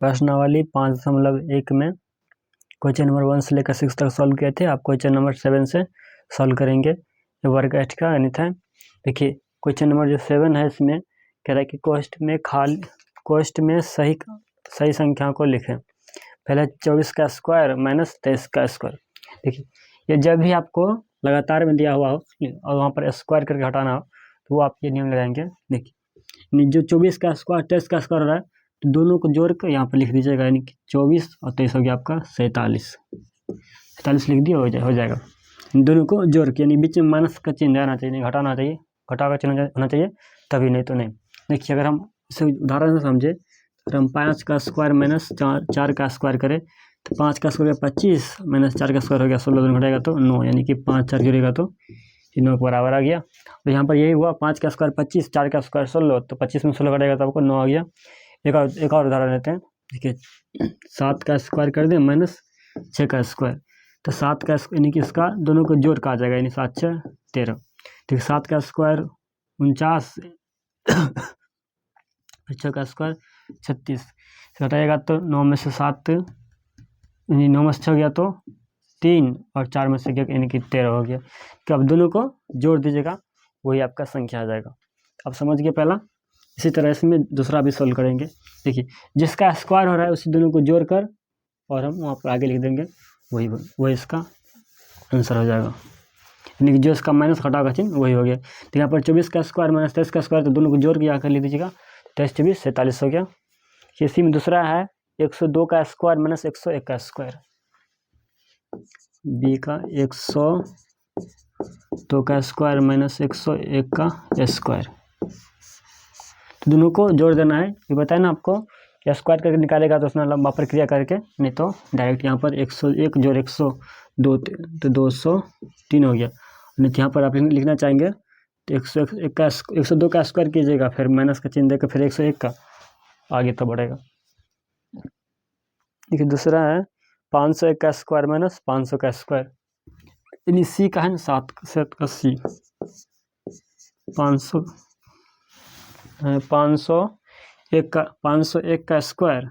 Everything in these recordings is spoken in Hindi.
प्रश्नावली 5.1 में क्वेश्चन नंबर 1 से लेकर 6 तक सॉल्व किए थे। आप क्वेश्चन नंबर 7 से सॉल्व करेंगे। ये वर्ग 8 का गणित है। देखिए क्वेश्चन नंबर जो 7 है इसमें कह रहा है कि कोष्ठ में सही संख्या को लिखें। पहले 24 का स्क्वायर माइनस 23 का स्क्वायर। देखिए ये जब भी आपको लगातार में दिया हुआ हो और वहाँ पर स्क्वायर करके हटाना हो तो वो आप ये नियम लगाएंगे। देखिए जो 24 का स्क्वायर 23 का स्क्वायर हो रहा है तो दोनों को जोड़ कर यहाँ पर लिख दीजिएगा, यानी कि 24 और 23 हो गया आपका 47 लिख दिया, हो जाएगा। दोनों को जोड़ के, यानी बीच में माइनस का चिन्ह आना चाहिए, नहीं घटाना चाहिए, घटा का चिन्ह होना चाहिए तभी, नहीं तो नहीं। देखिए अगर हम इसे उदाहरण से समझे तो हम 5 का स्क्वायर माइनस 4 का स्क्वायर करें तो 5 का स्क्वायर 25 माइनस 4 का स्क्वायर हो गया 16, दोनों घटेगा तो 9, यानी कि 5 4 जुड़ेगा तो 9 के बराबर आ गया। तो यहाँ पर यही हुआ, 5 का स्क्वायर 25, 4 का स्क्वायर 16, तो 25 में 16 घटेगा तो आपको 9 आ गया। एक और उदाहरण लेते हैं। देखिए 7 का स्क्वायर कर दें माइनस 6 का स्क्वायर, तो 7 का यानी कि इसका दोनों को जोड़ का आ जाएगा, यानी 7 6 13। ठीक, 7 का स्क्वायर 49, 6 का स्क्वायर 36, घटाएगा तो 9 में से 7, 9 में से 6 गया तो 3 और 4 में से यानी कि 13 हो गया। तो अब दोनों को जोड़ दीजिएगा, वही आपका संख्या आ जाएगा। अब समझ गए पहला। इसी तरह इसमें दूसरा भी सोल्व करेंगे। देखिए जिसका स्क्वायर हो रहा है उसी दोनों को जोड़कर और हम वहाँ पर आगे लिख देंगे, वही इसका आंसर हो जाएगा, यानी कि जो इसका माइनस घटा का चिन्ह वही हो गया। तो यहाँ पर 24 का स्क्वायर माइनस 23 का स्क्वायर, तो दोनों को जोड़ के आकर लिख दीजिएगा, 23 24 47 हो गया। इसी में दूसरा है 102 का स्क्वायर माइनस 101 का स्क्वायर, बी का 102 का स्क्वायर माइनस 101 का स्क्वायर, तो दोनों को जोड़ देना है। ये बताया ना आपको, या स्क्वायर करके निकालेगा तो उसमें लंबा प्रक्रिया करके, नहीं तो डायरेक्ट यहाँ पर 101 जोड़ 102 तो 203 हो गया। नहीं तो यहाँ पर आप लिखना चाहेंगे तो 102 का स्क्वायर कीजिएगा, फिर माइनस का चिन्ह देकर फिर 101 का, आगे तो बढ़ेगा। देखिए दूसरा है 501 का स्क्वायर माइनस 500 का स्क्वायर, यानी सी का है 7 का सी, 501 का स्क्वायर,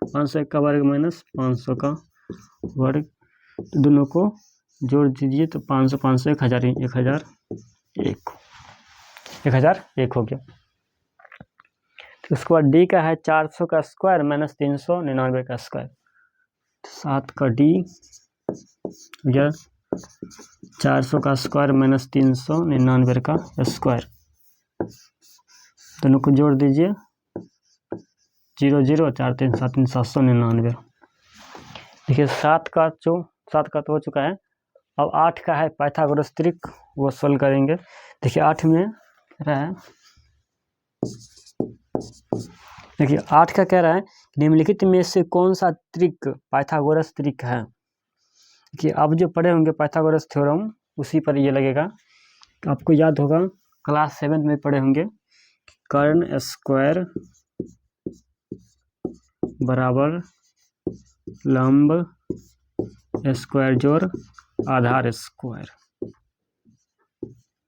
501 का वर्ग माइनस 500 का वर्ग, तो दोनों को जोड़ दीजिए तो 500 500 1001 हो गया। तो उसके बाद डी का है 400 का स्क्वायर माइनस 399 का स्क्वायर, 7 का डी या 400 का स्क्वायर माइनस 399 का स्क्वायर, दोनों को जोड़ दीजिए 0 0 4 3 7 3 799। देखिए 7 का तो हो चुका है। अब 8 का है पाइथागोरस त्रिक, वो सोल्व करेंगे। देखिए 8 में रहा है, देखिए 8 का कह रहा है निम्नलिखित में से कौन सा त्रिक पाइथागोरस त्रिक है। देखिए आप जो पढ़े होंगे पाइथागोरस थ्योरम, उसी पर ये लगेगा। आपको याद होगा क्लास 7 में पढ़े होंगे, कर्ण स्क्वायर बराबर लंब स्क्वायर जोड़ आधार स्क्वायर,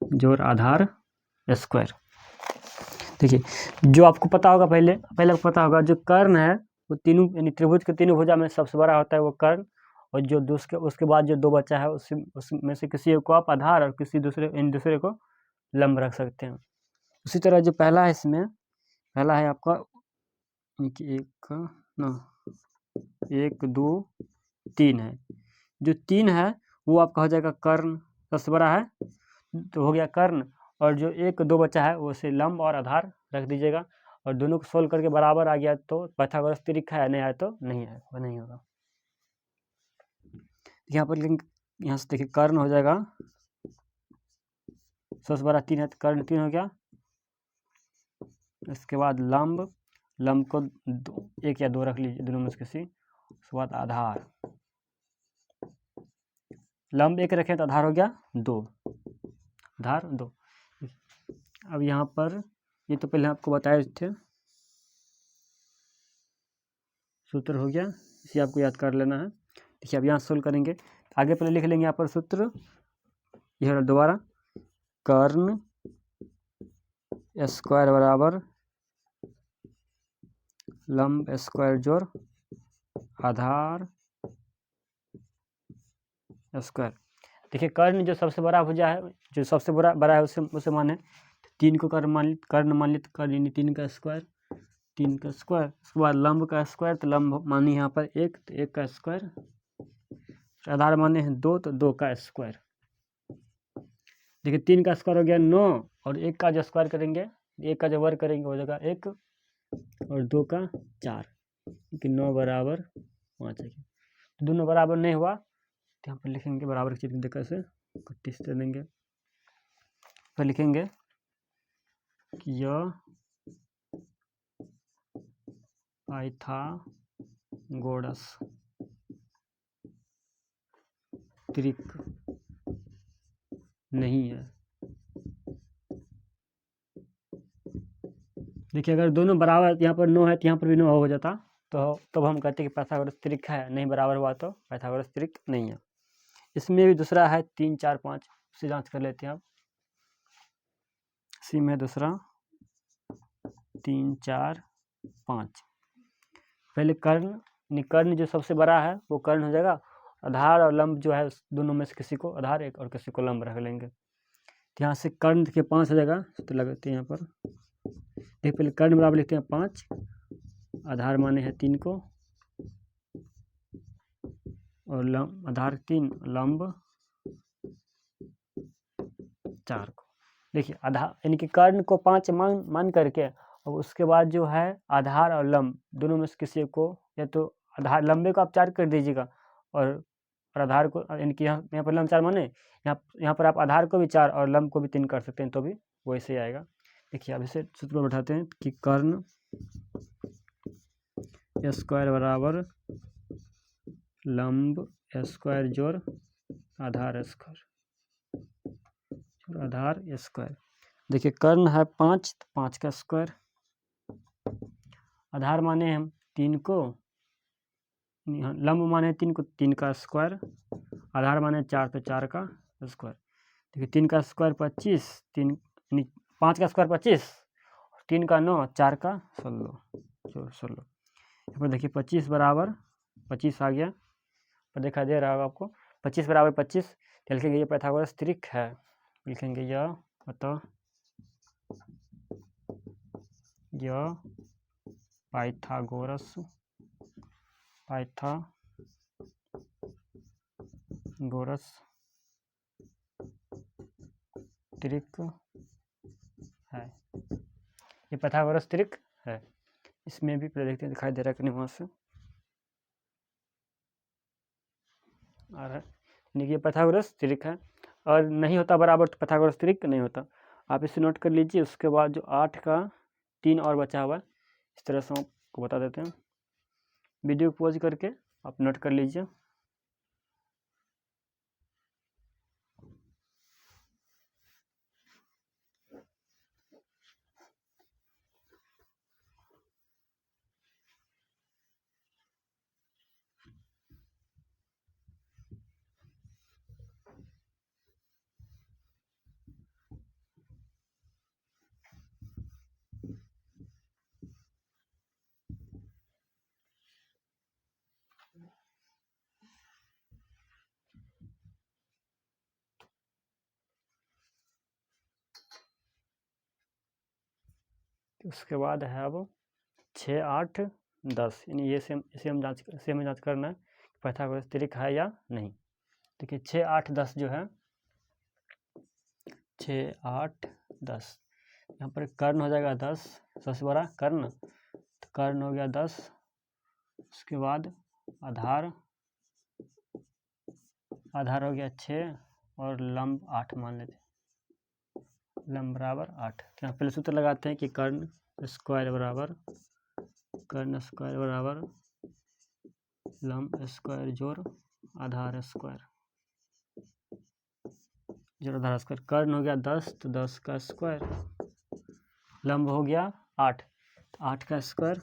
जोड़ आधार स्क्वायर। देखिए जो आपको पता होगा, पहले आपको पता होगा जो कर्ण है वो तीनों, यानी त्रिभुज के तीनों भुजा में सबसे बड़ा होता है वो कर्ण, और जो उसके बाद जो 2 बचा है उसमें से किसी एक को आप आधार और किसी दूसरे को लंब रख सकते हैं। उसी तरह जो पहला है, इसमें पहला है आपका 1 2 3 है, जो 3 है वो आपका हो जाएगा कर्ण, सबसे बड़ा है तो हो गया कर्ण, और जो 1 2 बचा है वो से लंब और आधार रख दीजिएगा, और दोनों को सोल्व करके बराबर आ गया तो पाइथागोरस त्रिक है, नहीं आया तो नहीं है, वो नहीं होगा। यहाँ पर यहाँ से देखिए कर्ण हो जाएगा, सबसे बड़ा 3 है तो कर्ण 3 हो गया। इसके बाद लंब को 1 या 2 रख लीजिए, दोनों में से किसी। उसके बाद आधार, लंब 1 रखें तो आधार हो गया 2, आधार 2। अब यहाँ पर ये तो पहले आपको बताए थे, सूत्र हो गया, इसे आपको याद कर लेना है। देखिए अब यहाँ सोल्व करेंगे, आगे पहले लिख लेंगे यहाँ पर सूत्र, यह दोबारा कर्ण स्क्वायर बराबर लंब स्क्वायर जोड़ आधार स्क्वायर। देखिए कर्ण जो सबसे बड़ा भुजा है, जो सबसे बड़ा है उसे माने 3 को कर्ण मान लिया, कर्ण यानी 3 का स्क्वायर, उसके बाद लंब का स्क्वायर, तो लंब मानी यहाँ पर 1, तो 1 का स्क्वायर, आधार माने हैं 2, तो 2 का स्क्वायर। देखिए 3 का स्क्वायर हो गया 9, और 1 का जो स्क्वायर करेंगे, 1 का जो वर्ग करेंगे हो जाएगा 1, और 2 का 4, कि 9 बराबर 5 है। तो दोनों बराबर नहीं हुआ तो यहाँ पर लिखेंगे बराबर की चिन्ह देकर से कट्टी से देंगे, फिर लिखेंगे कि यह पाइथागोरस त्रिक नहीं है। देखिए अगर दोनों बराबर, यहाँ पर 9 है तो यहाँ पर भी 9 हो जाता, तो तब हम कहते हैं कि पाइथागोरस त्रिक है, नहीं बराबर हुआ तो पाइथागोरस त्रिक नहीं है। इसमें भी दूसरा है 3, 4, 5, उससे जांच कर लेते हैं आप। इसी में दूसरा 3, 4, 5। पहले कर्ण जो सबसे बड़ा है वो कर्ण हो जाएगा, आधार और लंब जो है दोनों में से किसी को आधार एक और किसी को लंब रख लेंगे। तो यहाँ से कर्ण देखिए 5 हो जाएगा, तो लगाते हैं यहाँ पर। देखिए पहले कर्ण बराबर लिखते हैं 5, आधार माने हैं 3 को, और लंब आधार 3, लंब 4 को। देखिए आधार यानी कि कर्ण को 5 मान करके, और उसके बाद जो है आधार और लंब दोनों में से किसी को, या तो आधार लंबे को आप 4 कर दीजिएगा, और आधार को यानी कि यहाँ पर लंब 4 माने, यहाँ पर आप आधार को भी 4 और लंब को भी 3 कर सकते हैं, तो भी वैसे ही आएगा। देखिए अब इसे सूत्र पर बैठाते हैं कि कर्ण स्क्वायर बराबर लंब स्क्वायर जोड़ आधार स्क्वायर। देखिए कर्ण है 5, तो 5 का स्क्वायर, आधार माने हम 3 को, लंब माने 3 को, 3 का स्क्वायर, आधार माने 4, तो 4 का स्क्वायर। देखिए 3 का स्क्वायर 25, 5 का स्क्वायर 25, 3 का 9, 4 का 16। यहाँ पर देखिए 25 बराबर 25 आ गया, पर दिखाई दे रहा होगा आपको 25 बराबर 25, तो लिखेंगे ये पाइथागोरस त्रिक है, लिखेंगे यह अतः यह पाइथागोरस त्रिक है, ये पाइथागोरस त्रिक है। इसमें भी पहले देखते हैं दिखाई दे रहा है कि नहीं वहाँ से आ रहा है, यानी कि ये पाइथागोरस त्रिक है, और नहीं होता बराबर तो पाइथागोरस त्रिक नहीं होता। आप इसे नोट कर लीजिए। उसके बाद जो 8 का 3 और बचा हुआ है, इस तरह से आपको बता देते हैं। वीडियो को पॉज करके आप नोट कर लीजिए। उसके बाद है अब 6, 8, 10, यानी ये इसे हमें जांच करना है पाइथागोरस त्रिक है या नहीं। देखिए 6, 8, 10 जो है 6, 8, 10, यहाँ पर कर्ण हो जाएगा 10, सबसे बड़ा कर्ण, तो कर्ण हो गया 10। उसके बाद आधार हो गया 6, और लंब 8 मान लेते हैं, लंब बराबर 8। तो यहाँ पहले सूत्र लगाते हैं कि कर्ण स्क्वायर बराबर लंब स्क्वायर जोड़ आधार स्क्वायर। कर्ण हो गया 10, तो 10 का स्क्वायर, लंब हो गया 8, तो 8 का स्क्वायर,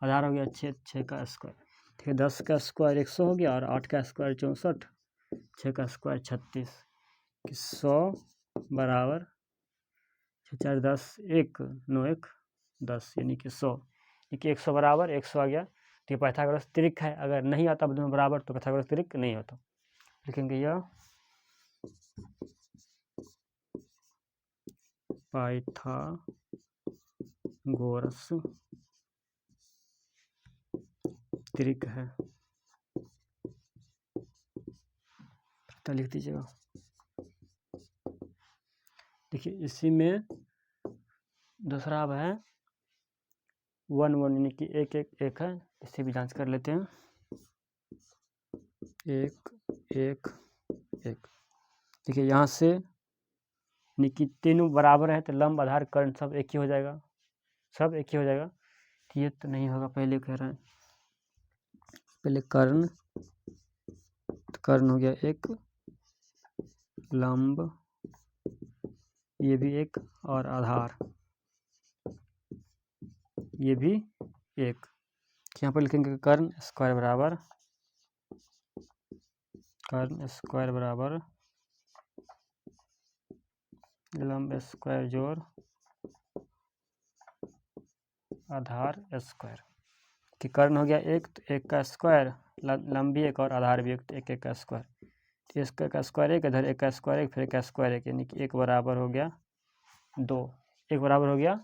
आधार हो गया 6 का स्क्वायर। ठीक है, 10 का स्क्वायर 100 हो गया, और 8 का स्क्वायर 64, 6 का स्क्वायर 36, 100 बराबर 6, 4, 10, 1, 9, 1, 10, यानी कि 100। क्योंकि 100 बराबर 100 आ गया, तो ये पाइथागोरस त्रिक है। अगर नहीं आता दोनों बराबर तो पाइथागोरस त्रिक नहीं होता। लिखेंगे यह पाइथागोरस त्रिक है, तो लिख दीजिएगा। देखिए इसी में दूसरा अब है 1 1 यानी कि 1 1 1 है, इसे भी जांच कर लेते हैं। 1 1 1। देखिए यहाँ से यानी कि तीनों बराबर है तो लंब आधार कर्ण सब एक ही हो जाएगा, सब एक ही हो जाएगा। तो ये तो नहीं होगा, पहले कह रहे हैं, पहले कर्ण, तो कर्ण हो गया 1, लंब ये भी 1 और आधार ये भी 1। यहाँ पर लिखेंगे कर्ण स्क्वायर बराबर लंब स्क्वायर जोड़ आधार स्क्वायर। कि कर्ण हो गया 1 तो 1 का स्क्वायर, लंब भी 1 और आधार भी 1, तो 1 1 का स्क्वायर, तो इसका का स्क्वायर 1, इधर 1 का स्क्वायर 1, फिर 1 का स्क्वायर 1, यानी कि 1 बराबर हो गया 2, 1 बराबर हो गया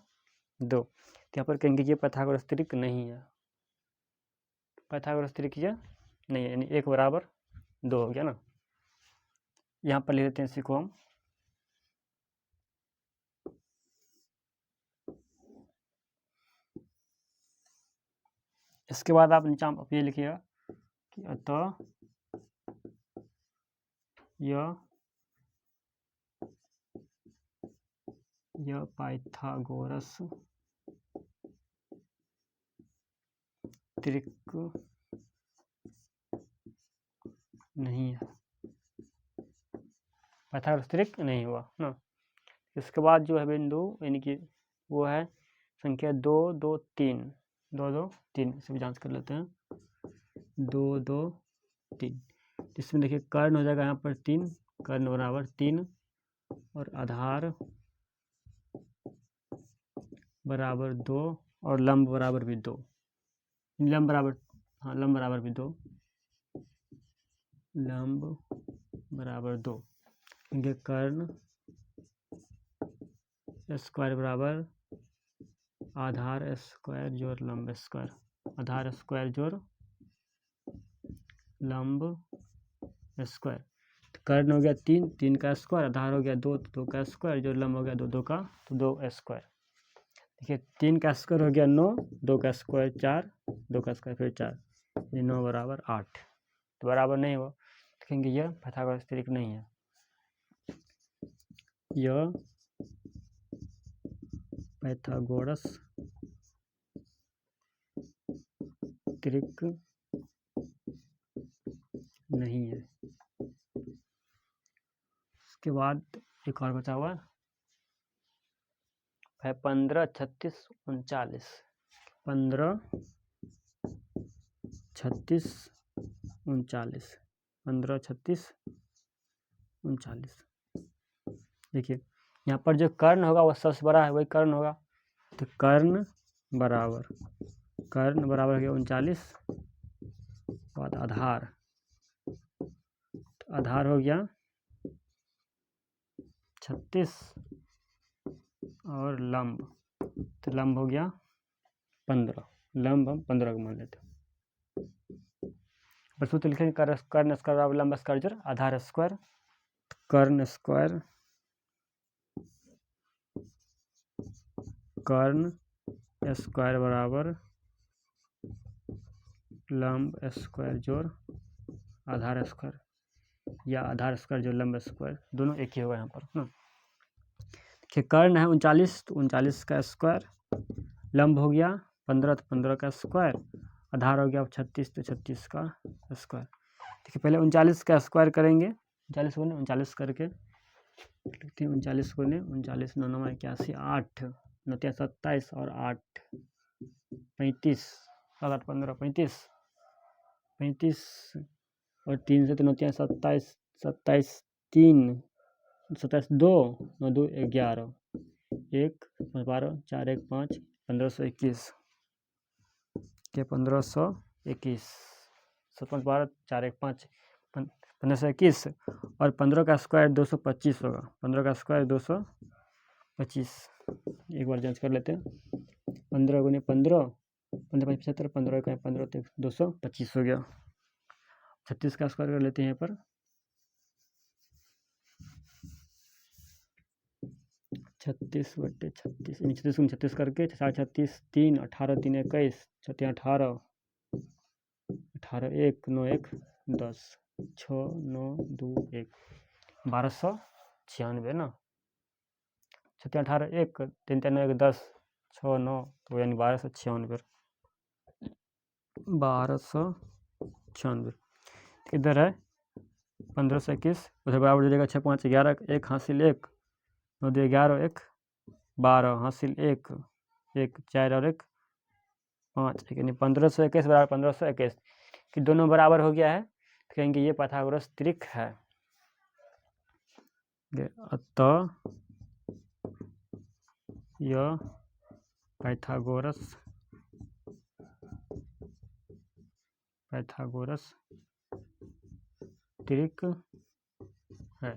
2। तो यहाँ पर कहेंगे ये पाइथागोरस त्रिक नहीं है, पाइथागोरस त्रिक ये नहीं है, यानी 1 बराबर 2 हो गया ना। यहाँ पर लिख देते हैं इसी को हम। इसके बाद आप नीचे आप ये लिखिएगा कि अतः यह पाइथागोरस त्रिक नहीं है, पाइथागोरस त्रिक नहीं हुआ ना। इसके बाद जो है बिंदु यानी कि वो है संख्या 2 2 3, 2 2 3, इसे भी जांच कर लेते हैं। 2 2 3, इसमें देखिए कर्ण हो जाएगा यहाँ पर 3, कर्ण बराबर 3 और आधार बराबर 2 और लंब बराबर भी 2, लंब बराबर, हाँ लंब बराबर भी 2, लंब बराबर 2। ये कर्ण स्क्वायर बराबर आधार स्क्वायर जोड़ लंब स्क्वायर, आधार स्क्वायर जोड़ लंब स्क्वायर। तो कर्ण हो गया 3, 3 का स्क्वायर, आधार हो गया 2, 2 का स्क्वायर, जो लंब हो गया 2, 2 का, तो 2 स्क्वायर। देखिए 3 का स्क्वायर हो गया 9, 2 का स्क्वायर 4, 2 का स्क्वायर फिर 4, ये 9 बराबर 8, तो बराबर नहीं हुआ, तो कहेंगे यह पाइथागोरस त्रिक नहीं है, यह पाइथागोरस त्रिक नहीं है। इसके बाद एक और बचा हुआ है 15 36 39, 15 36 39, 15 36 39। देखिए यहाँ पर जो कर्ण होगा वो सबसे बड़ा है, वही कर्ण होगा, तो कर्ण बराबर हो गया 39, बाद आधार, तो आधार हो गया 36 और लंब, तो लंब हो गया 15, लंब हम 15 को मान लेते हैं। बस तो लिखेंगे कर्ण स्क्वायर बराबर लंब स्क्वायर जोड़ आधार स्क्वायर, कर्ण स्क्वायर बराबर लंब स्क्वायर जोड़ आधार स्क्वायर, या आधार स्क्वायर जोड़ लंब स्क्वायर, दोनों एक ही होगा यहाँ पर ना। कर्ण है 39, तो 39 का स्क्वायर, लंब हो गया 15, तो 15 का स्क्वायर, आधार हो गया 36, तो 36 का स्क्वायर। देखिए पहले 39 का स्क्वायर करेंगे, 39 गुने 39 करके लिखते हैं, 39 गुने 39 9 9 81, 8 9 27 और 8 35, 7 8 15 35, 35 और 3 से 9 27, 27 3, 27 2 9 2 11, 1 12 4 1 5, 1521। के 1521, 7 12 4 1 5 1521 और 15 का स्क्वायर 225 होगा। 15 का स्क्वायर 225, एक बार जांच कर लेते हैं। 15 गुने 15, 15 75, 15 का 15 तो 225 हो गया। 36 का स्क्वायर कर लेते हैं यहाँ पर। 36 बटे 36, 36 गुने 36 करके 36 3 18 3 21 6 18 18 1 9 1 10 6 9 2 1 1296 ना। 6 18 1 3 3 9 1 10 6 9 तो यानी 1296, 1296 इधर है 1521, उधर बराबर हो जाएगा 6 5 11 1 हासिल 1 9 2 11 1 12 हासिल 1 1 4 और 1 5, यानी 1521 बराबर 1521 कि दोनों बराबर हो गया है, तो कहेंगे ये पाइथागोरस त्रिक है। अतः यह पाइथागोरस त्रिक है।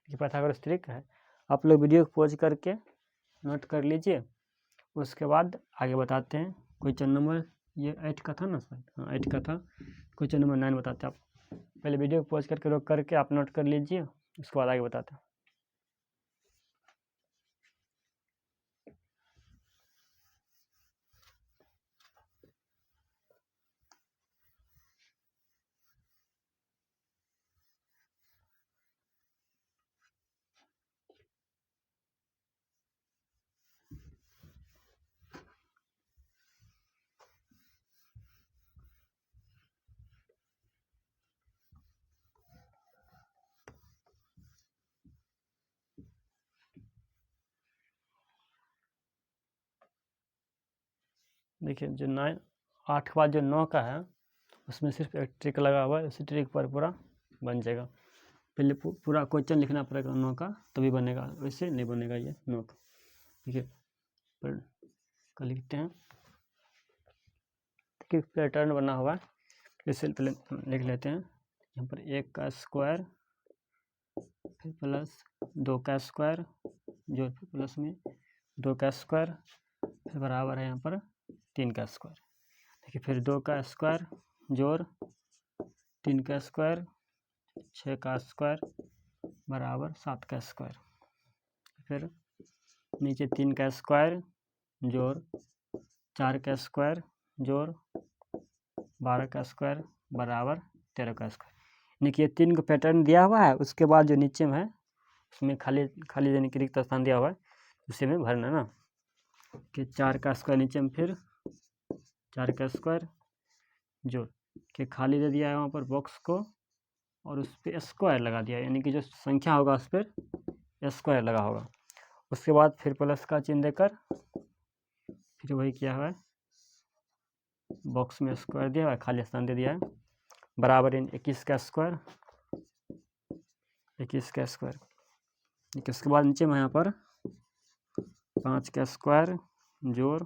ये पाइथागोरस त्रिक है। आप लोग वीडियो को पॉज करके नोट कर लीजिए, उसके बाद आगे बताते हैं। क्वेश्चन नंबर ये 8 का था ना सर? हाँ 8 का था। क्वेश्चन नंबर 9 बताते हैं। आप पहले वीडियो को पॉज करके रोक करके आप नोट कर लीजिए, उसके बाद आगे बताते हैं। देखिए जो 8 के बाद जो 9 का है उसमें सिर्फ एक ट्रिक लगा हुआ है, उसी ट्रिक पर पूरा बन जाएगा। पहले पूरा क्वेश्चन लिखना पड़ेगा 9 का, तभी बनेगा, वैसे नहीं बनेगा ये 9 का। देखिए पर लिखते हैं कि पैटर्न बना हुआ है, इसे पहले लिख लेते हैं। यहाँ पर 1 का स्क्वायर फिर प्लस 2 का स्क्वायर जो प्लस में 2 का स्क्वायर फिर बराबर है यहाँ पर 3 का स्क्वायर। देखिए फिर 2 का स्क्वायर जोड़ 3 का स्क्वायर 6 का स्क्वायर बराबर 7 का स्क्वायर। फिर नीचे 3 का स्क्वायर जोड़ 4 का स्क्वायर जोड़ 12 का स्क्वायर बराबर 13 का स्क्वायर। यानी कि ये 3 का पैटर्न दिया हुआ है, उसके बाद जो नीचे में है उसमें खाली यानी कि रिक्त स्थान दिया हुआ है, उसी में भरना ना। कि 4 का स्क्वायर नीचे में फिर 4 का स्क्वायर जोड़ के खाली दे दिया है वहाँ पर बॉक्स को, और उस पर स्क्वायर लगा दिया, यानी कि जो संख्या होगा उस पर स्क्वायर लगा होगा। उसके बाद फिर प्लस का चिन्ह देकर फिर वही किया हुआ है, बॉक्स में स्क्वायर दिया हुआ है, खाली स्थान दे दिया है, बराबर 21 का स्क्वायर 21 का स्क्वायर। इसके बाद नीचे में यहाँ पर 5 का स्क्वायर जोड़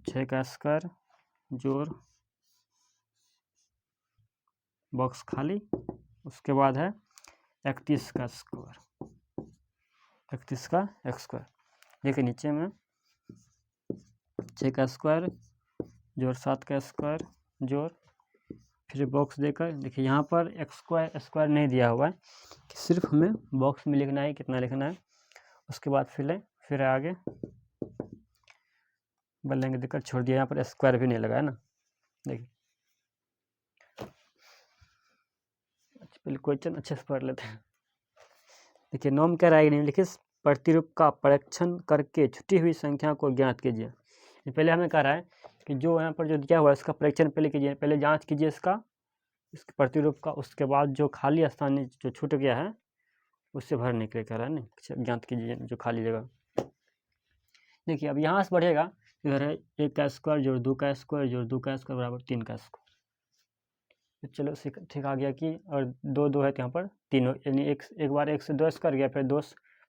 6 का स्क्वायर जोड़ बॉक्स खाली, उसके बाद है 31 का स्क्वायर 31 का स्क्वायर। देखिए नीचे में 6 का स्क्वायर जोड़ 7 का स्क्वायर जोड़ फिर बॉक्स देकर, देखिए यहाँ पर स्क्वायर नहीं दिया हुआ है, कि सिर्फ हमें बॉक्स में लिखना है कितना लिखना है। उसके बाद फिर आगे बल्लेंगे देकर छोड़ दिया, यहाँ पर स्क्वायर भी नहीं लगा है ना। देखिए पहले क्वेश्चन अच्छे से पढ़ लेते हैं। देखिए नॉम कह रहा है नहीं लिखिए, प्रतिरूप का परीक्षण करके छुटी हुई संख्या को ज्ञात कीजिए। पहले हमें कह रहा है कि जो यहाँ पर जो दिया हुआ है इसका परीक्षण पहले कीजिए, पहले जांच कीजिए इसके प्रतिरूप का, उसके बाद जो खाली स्थान जो छूट गया है उससे भरने के लिए कह रहा है ना, ज्ञात कीजिए जो खाली जगह। देखिए अब यहाँ से बढ़ेगा, इधर है 1 का स्क्वायर जोड़ 2 का स्क्वायर जोड़ 2 का स्क्वायर बराबर 3 का स्क्वायर। चलो ठीक आ गया कि, और 2 2 है तो यहाँ पर 3 हो, यानी एक बार 1 से 2 स्क्वायर गया, फिर 2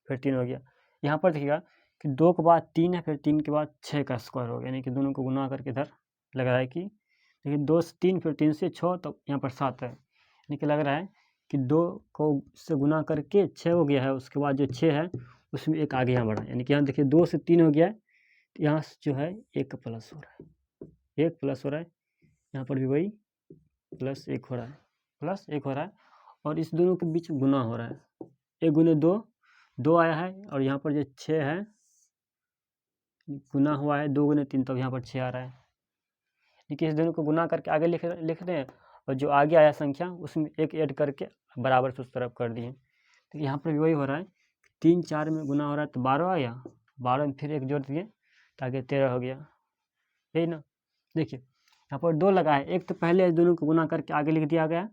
फिर 3 हो गया। यहाँ पर देखिएगा कि 2 के बाद 3 है, फिर 3 के बाद 6 का स्क्वायर हो गया, यानी कि दोनों को गुना करके इधर लग रहा है कि देखिए 2 से 3 फिर 3 से 6 तो यहाँ पर 7 है, यानी कि लग रहा है कि 2 को से गुना करके 6 हो गया है, उसके बाद जो 6 है उसमें एक आगे यहाँ बढ़ा, यानी कि यहाँ देखिए 2 से 3 हो गया है, तो यहाँ से जो है 1 प्लस हो रहा है, 1 प्लस हो रहा है, यहाँ पर भी वही प्लस 1 हो रहा है, प्लस 1 हो रहा है, और इस दोनों के बीच गुना हो रहा है, 1 गुने 2 2 आया है, और यहाँ पर जो 6 है गुना हुआ है 2 गुने 3, तब यहाँ पर 6 आ रहा है, लेकिन इस दोनों को गुना करके आगे लिख रहे हैं, और जो आगे आया संख्या उसमें 1 ऐड करके बराबर से उस तरफ कर दिए, तो यहाँ पर भी वही हो रहा है, 3 4 में गुना हो रहा है तो 12 आ गया, 12 में फिर 1 जोड़ दिए ताकि 13 हो गया, यही ना। देखिए यहाँ पर 2 लगा है, एक तो पहले इस दोनों को गुना करके आगे लिख दिया गया,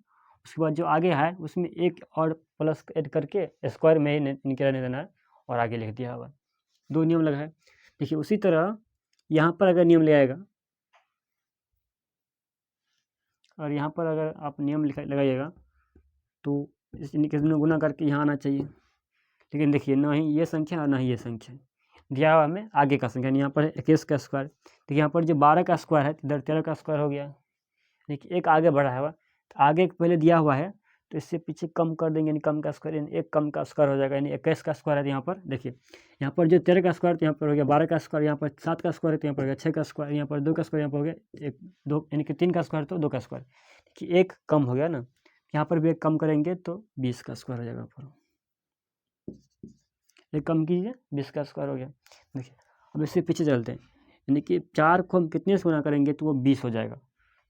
उसके बाद जो आगे है उसमें 1 और प्लस ऐड करके स्क्वायर में ही निकलने देना है और आगे लिख दिया होगा, 2 नियम लगा है। देखिए उसी तरह यहाँ पर अगर नियम ले आएगा, और यहाँ पर अगर आप नियम लगाइएगा तो इनके दोनों गुना करके यहाँ आना चाहिए, लेकिन देखिए ना ही ये संख्या और ना ही ये संख्या दिया हुआ हमें आगे का संख्या, यहाँ पर 21 का स्क्वायर, देखिए यहाँ पर जो 12 का स्क्वायर है इधर 13 का स्क्वायर हो गया, देखिए एक आगे बढ़ा हुआ, तो आगे पहले दिया हुआ है तो इससे पीछे कम कर देंगे, यानी कम का स्क्वायर, यानी 1 कम का स्क्वायर हो जाएगा, यानी 21 का स्क्वायर है। यहाँ पर देखिए यहाँ पर जो 13 का स्क्वायर तो यहाँ पर हो गया 12 का स्क्वायर, यहाँ पर 7 का स्क्वायर है तो यहाँ पर हो गया 6 का स्क्वायर, यहाँ पर 2 का स्क्वायर यहाँ पर हो गया 1 2, यानी कि 3 का स्क्वायर तो 2 का स्क्वायर, देखिए 1 कम हो गया ना, यहाँ पर भी 1 कम करेंगे तो 20 का स्क्वायर हो जाएगा, पर 1 कम कीजिए 20 का स्क्वायर हो गया। देखिए अब इससे पीछे चलते हैं, यानी कि 4 को हम कितने से गुना करेंगे तो वो 20 हो जाएगा,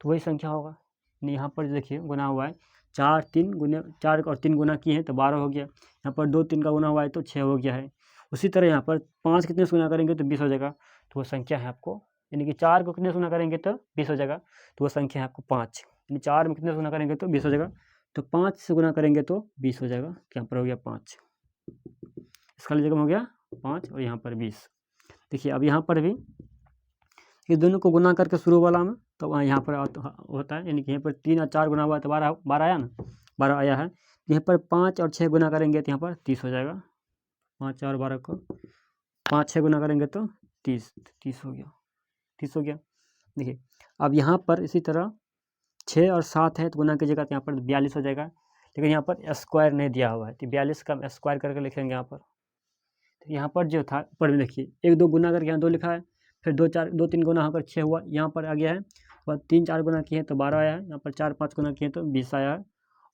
तो वही संख्या होगा, यानी यहाँ पर देखिए गुना हुआ है 4 3 गुने 4 और 3 गुना किए हैं तो 12 हो गया, यहाँ पर 2 3 का गुना हुआ है तो 6 हो गया है। उसी तरह यहाँ पर 5 कितने से गुना करेंगे तो 20 हो जाएगा, तो वो संख्या है आपको, यानी कि 4 को कितने से गुना करेंगे तो 20 हो जाएगा, तो वो संख्या है आपको 5, यानी 4 में कितने से गुना करेंगे तो 20 हो जाएगा, तो 5 से गुना करेंगे तो 20 हो जाएगा, यहाँ पर हो गया 5, इसका जगह हो गया 5 और यहाँ पर 20। देखिए अब यहाँ पर भी ये दोनों को गुना करके शुरू वाला में तो वहाँ यहाँ पर होता है, यानी कि यहाँ पर 3 और 4 गुना हुआ तो 12 आया ना, 12 आया है, यहाँ पर 5 और 6 गुना करेंगे तो यहाँ पर 30 हो जाएगा, 5 और 12 को 5 6 गुना करेंगे तो 30 हो गया, 30 हो गया। देखिए अब यहाँ पर इसी तरह 6 और 7 है तो गुना कीजिएगा तो यहाँ पर 42 हो जाएगा, लेकिन यहाँ पर स्क्वायर नहीं दिया हुआ है तो 42 का स्क्वायर करके लिखेंगे यहाँ पर, तो यहाँ पर जो था ऊपर में देखिए 1 2 गुना करके यहाँ 2 लिखा है, फिर 2 4 2 3 गुना होकर 6 हुआ, यहाँ पर आ गया है, और 3 4 गुना किए तो 12 आया है, यहाँ पर 4 5 गुना किए तो 20 आया है,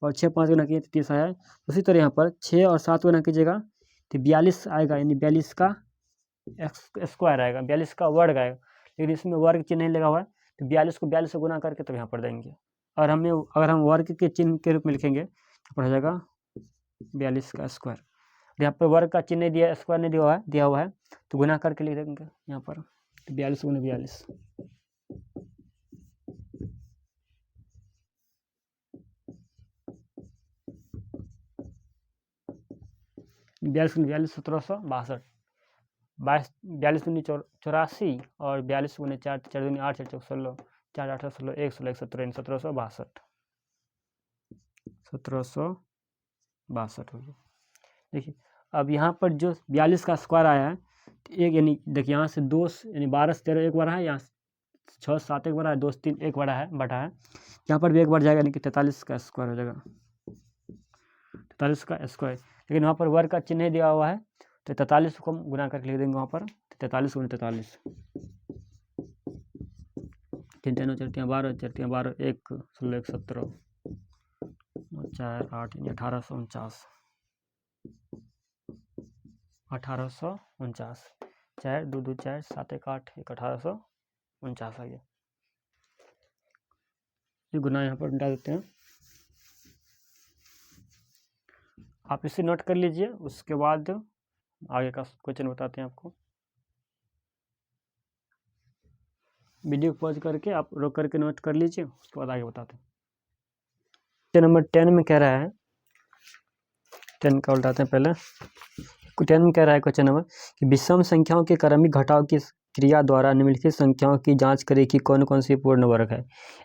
और 6 5 गुना किए तो 30 आया है। उसी तरह यहाँ पर 6 और 7 गुना कीजिएगा तो 42 आएगा, यानी 42 का स्क्वायर आएगा, 42 का वर्ग आएगा, लेकिन इसमें वर्ग चिन्ह नहीं लगा हुआ है, तो 42 को 42 से गुना करके तब यहाँ पर देंगे, और हमें अगर हम वर्ग के चिन्ह के रूप में लिखेंगे तो हो जाएगा 42 का स्क्वायर, यहाँ पर वर्ग का चिन्ह नहीं दिया, स्क्वायर नहीं दिया हुआ है तो गुना करके लिख देंगे यहाँ पर, तो 42 गुना 42, 42 गुना 42 1762, 42 दूनी 84 और 42 गुने 4 4 दूनी 8 4 16 4 8 16 1 16 17 1762 हो गया। देखिए अब यहाँ पर जो 42 का स्क्वायर आया है तो एक, यानी देखिए यहाँ से 2 यानी 12 से 13 एक बढ़ा है, यहाँ 6 7 एक बढ़ा है, 2 से 3 एक बढ़ा है यहाँ पर भी एक बढ़ जाएगा, यानी कि 43 का स्क्वायर हो जाएगा, 43 का स्क्वायर, लेकिन वहाँ पर वर्ग का चिन्ह नहीं दिया हुआ है तो 43 को हम गुना करके लिख देंगे वहाँ पर, 43 गुना 43, 3 3 4 12 4 12 1 16 1 17 4 8 1849 4 2 2 4 7 1 8 1 1849 आ गया। ये गुना यहाँ पर डाल देते हैं, आप इसे नोट कर लीजिए, उसके बाद आगे का क्वेश्चन बताते हैं आपको। वीडियो पॉज करके आप रोक करके नोट कर लीजिए, उसके बाद आगे बताते हैं। क्वेश्चन नंबर 10 में कह रहा है, 10 का उल्टाते हैं पहले, 10 में कह रहा है क्वेश्चन नंबर कि विषम संख्याओं के क्रमिक घटाव की क्रिया द्वारा निम्नलिखित संख्याओं की जांच करें कि कौन कौन सी पूर्ण वर्ग है।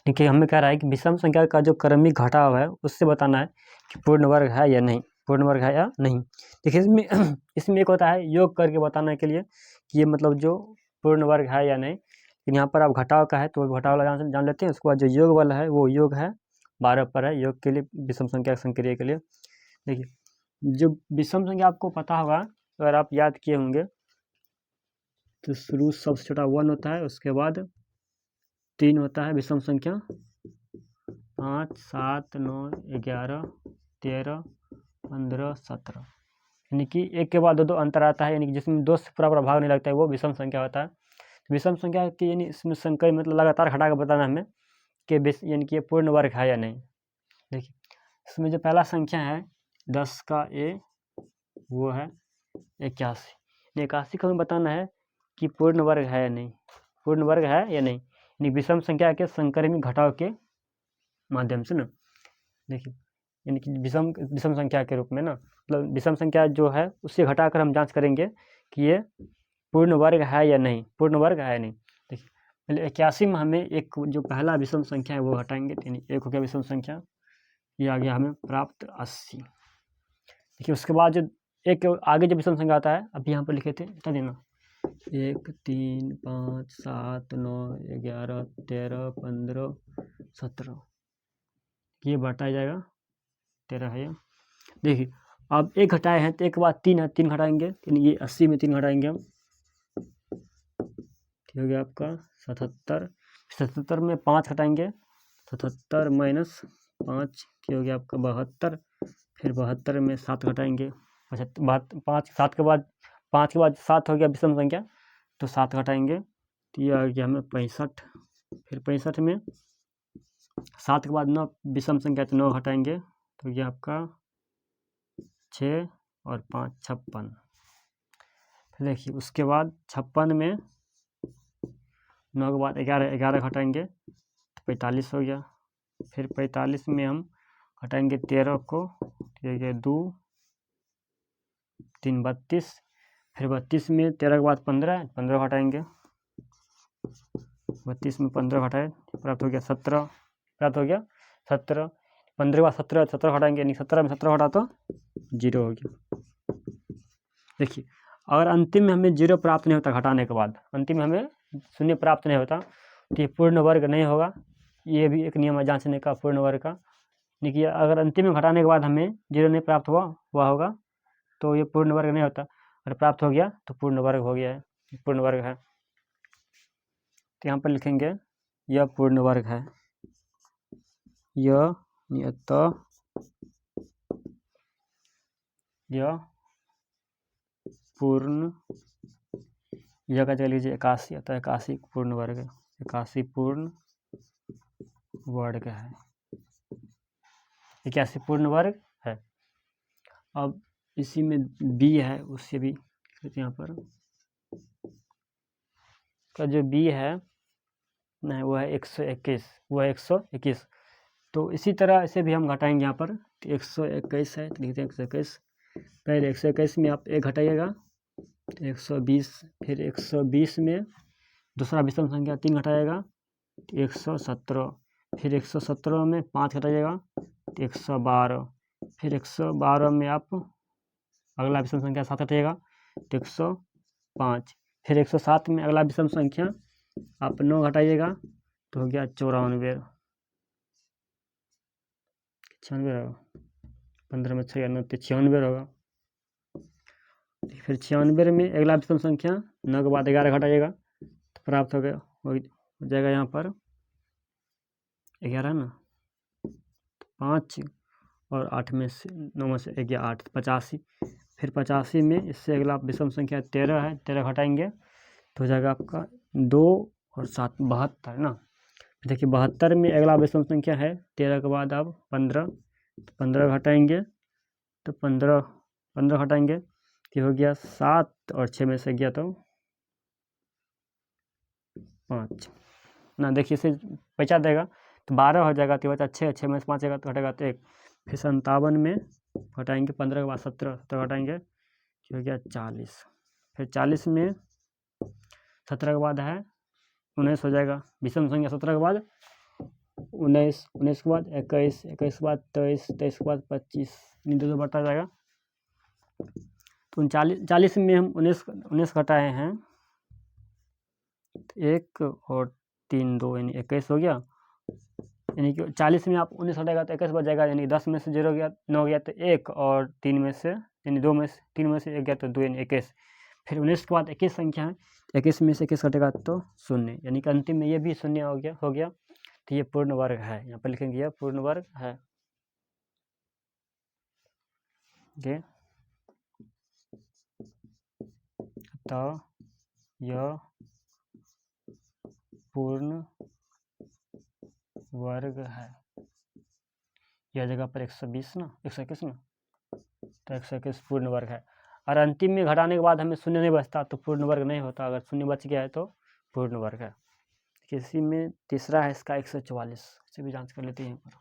देखिए हमें कह रहा है कि विषम संख्या का जो क्रमिक घटाव है उससे बताना है कि पूर्ण वर्ग है या नहीं, पूर्ण वर्ग है या नहीं। देखिए इसमें इसमें एक होता है योग करके बताने के लिए कि ये मतलब जो पूर्ण वर्ग है या नहीं। लेकिन यहाँ पर आप घटाव का है तो घटाव वाला जान लेते हैं। उसके बाद जो योग वाला है वो योग है 12 पर है, योग के लिए विषम संख्या संक्रिया के लिए। देखिए जो विषम संख्या आपको पता होगा, अगर आप याद किए होंगे तो शुरू सबसे छोटा 1 होता है, उसके बाद 3 होता है विषम संख्या, 5, 7, 9, 11, 13, 15, 17, यानी कि एक के बाद दो अंतर आता है, यानी कि जिसमें 2 से पूरा भाग नहीं लगता है वो विषम संख्या होता है। विषम संख्या की यानी इसमें संख्या मतलब लगातार घटा कर बताना हमें कि यानी कि ये पूर्ण वर्ग है या नहीं। देखिए इसमें जो पहला संख्या है 10 का a वो है 81। 81 को हमें बताना है कि पूर्ण वर्ग है या नहीं, पूर्ण वर्ग है या नहीं, यानी विषम संख्या के संक्रमी घटाव के माध्यम से ना। देखिए यानी कि विषम संख्या के रूप में ना, मतलब विषम संख्या जो है उससे घटाकर हम जांच करेंगे कि ये पूर्ण वर्ग है या नहीं, पूर्ण वर्ग है या नहीं। देखिए पहले 81 में हमें एक जो पहला विषम संख्या है वो हटाएंगे, यानी एक हो गया विषम संख्या, ये आ गया हमें प्राप्त 80। देखिए उसके बाद जो एक आगे जो विषम संख्या आता है अभी यहाँ पर लिखे थे, बता देना 1, 3, 5, 7, 9, 11, 13, 15, 17, ये बढ़ता जाएगा 13 है। देखिए अब एक घटाए हैं तो एक के बाद 3 है, 3 घटाएंगे, यानी ये 80 में 3 घटाएंगे हम, ठीक हो गया आपका 77। 77 में 5 घटाएंगे, 77 माइनस 5 क्या हो गया आपका 72। फिर 72 में 7 घटाएंगे, 5 के बाद 7 हो गया विषम संख्या, तो 7 घटाएंगे तो ये आ गया हमें 65। फिर 65 में 7 के बाद 9 विषम संख्या, तो 9 हटाएंगे तो ये आपका 6 और 5 56। फिर देखिए उसके बाद 56 में 9 के बाद 11 घटाएंगे तो 45 हो गया। फिर 45 में हम घटाएंगे 13 को, ठीक है 2, 3, 32। फिर 32 में 13 के बाद 15 घटाएंगे, 32 में 15 घटाए प्राप्त हो गया 17, प्राप्त हो गया 17। 15 के बाद 17 घटाएंगे, यानी 17 में 17 घटा तो 0 हो गया। देखिए अगर अंतिम में हमें 0 प्राप्त नहीं होता घटाने के बाद, अंतिम में हमें 0 प्राप्त नहीं होता तो ये पूर्ण वर्ग नहीं होगा। ये भी एक नियम है जांचने का पूर्ण वर्ग का। देखिए अगर अंतिम में घटाने के बाद हमें 0 नहीं प्राप्त हुआ होगा तो ये पूर्ण वर्ग नहीं होता, अगर प्राप्त हो गया तो पूर्ण वर्ग हो गया है, पूर्ण वर्ग है। तो यहाँ पर लिखेंगे यह पूर्ण वर्ग है, यह पूर्ण, यह का चल लीजिए 81 अतः 81 पूर्ण वर्ग है, 81 पूर्ण वर्ग है, 81 पूर्ण वर्ग है। अब इसी में b है, उससे भी यहाँ पर का जो b है नहीं वो है 121, वो है 121। तो इसी तरह इसे भी हम घटाएंगे यहाँ पर, 121 है तो लिखते हैं 121। पहले 121 में आप 1 घटाइएगा तो 120, फिर 120 में दूसरा विषम संख्या 3 घटाइएगा तो 117, फिर 117 में 5 घटाइएगा तो 112, फिर 112 में आप अगला विषम संख्या 7 घटाइएगा तो 105, फिर 107 में अगला विषम संख्या आप 9 घटाइएगा तो हो गया 94, 96 होगा, 15 में 6 9 96 होगा। फिर 96 में अगला विषम संख्या 9 के बाद 11 घटाइएगा तो प्राप्त हो जाएगा यहाँ पर 11 ना, 5 और 8 में से 9 में से 11 8 85। फिर 85 में इससे अगला विषम संख्या 13 है, 13 घटाएंगे तो हो जाएगा आपका 2 और 7 72 ना। देखिए 72 में अगला विषम संख्या है 13 के बाद अब 15, तो 15 घटाएंगे तो 15 घटाएंगे कि हो गया 7 और 6 में से गया तो 5 ना। देखिए इसे बचा देगा तो 12 हो जाएगा, तो बचा 6 में से 5 जाएगा तो घटेगा तो 1। फिर 57 में घटाएंगे 15 के बाद 17 घटाएंगे कि हो गया 40। फिर 40 में 17 के बाद है 19 हो जाएगा, विषम संख्या 17 के बाद 19 के बाद 21 के बाद 23 के बाद 25, इन दोनों बढ़ता जाएगा तो 40 में हम 19 घटाए हैं, 1 और 3 2 यानी 21 हो गया। यानी कि 40 में आप 19 हटाएगा तो 21 बच जाएगा, यानी 10 में से 0 गया 9 गया तो 1, और 3 में से यानी 2 में से 3 में से 1 गया तो 2 यानी 21। फिर 19 के बाद 21 संख्या है, 21 में से 21 घटेगा तो 0, यानी कि अंतिम में ये भी 0 हो गया। तो ये पूर्ण वर्ग है, यहाँ पर लिखेंगे यह पूर्ण वर्ग है। तो यह पूर्ण वर्ग है। यह जगह पर 120 ना 121 ना, तो 121 पूर्ण वर्ग है। और अंतिम में घटाने के बाद हमें 0 नहीं बचता तो पूर्ण वर्ग नहीं होता, अगर 0 बच गया है तो पूर्ण वर्ग है। इसी में तीसरा है इसका 144, इसे भी जांच कर लेते हैं यहाँ पर।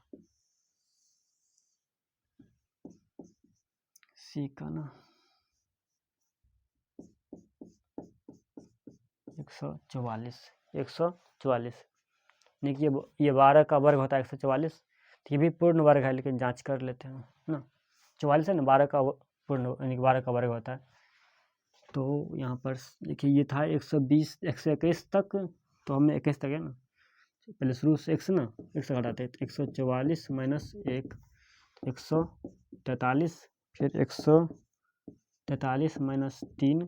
सी का ना 144 यानी कि ये 12 का वर्ग होता है 144, तो ये भी पूर्ण वर्ग है, लेकिन जांच कर लेते हैं ना। 44 है ना, 12 का पूर्ण यानी कि 12 का वर्ग होता है। तो यहाँ पर देखिए ये था 120 121 तक, तो हमें 21 तक है ना, पहले शुरू से 1 से ना 1 से घटाते हैं, 144 माइनस 1 143, फिर 143 माइनस 3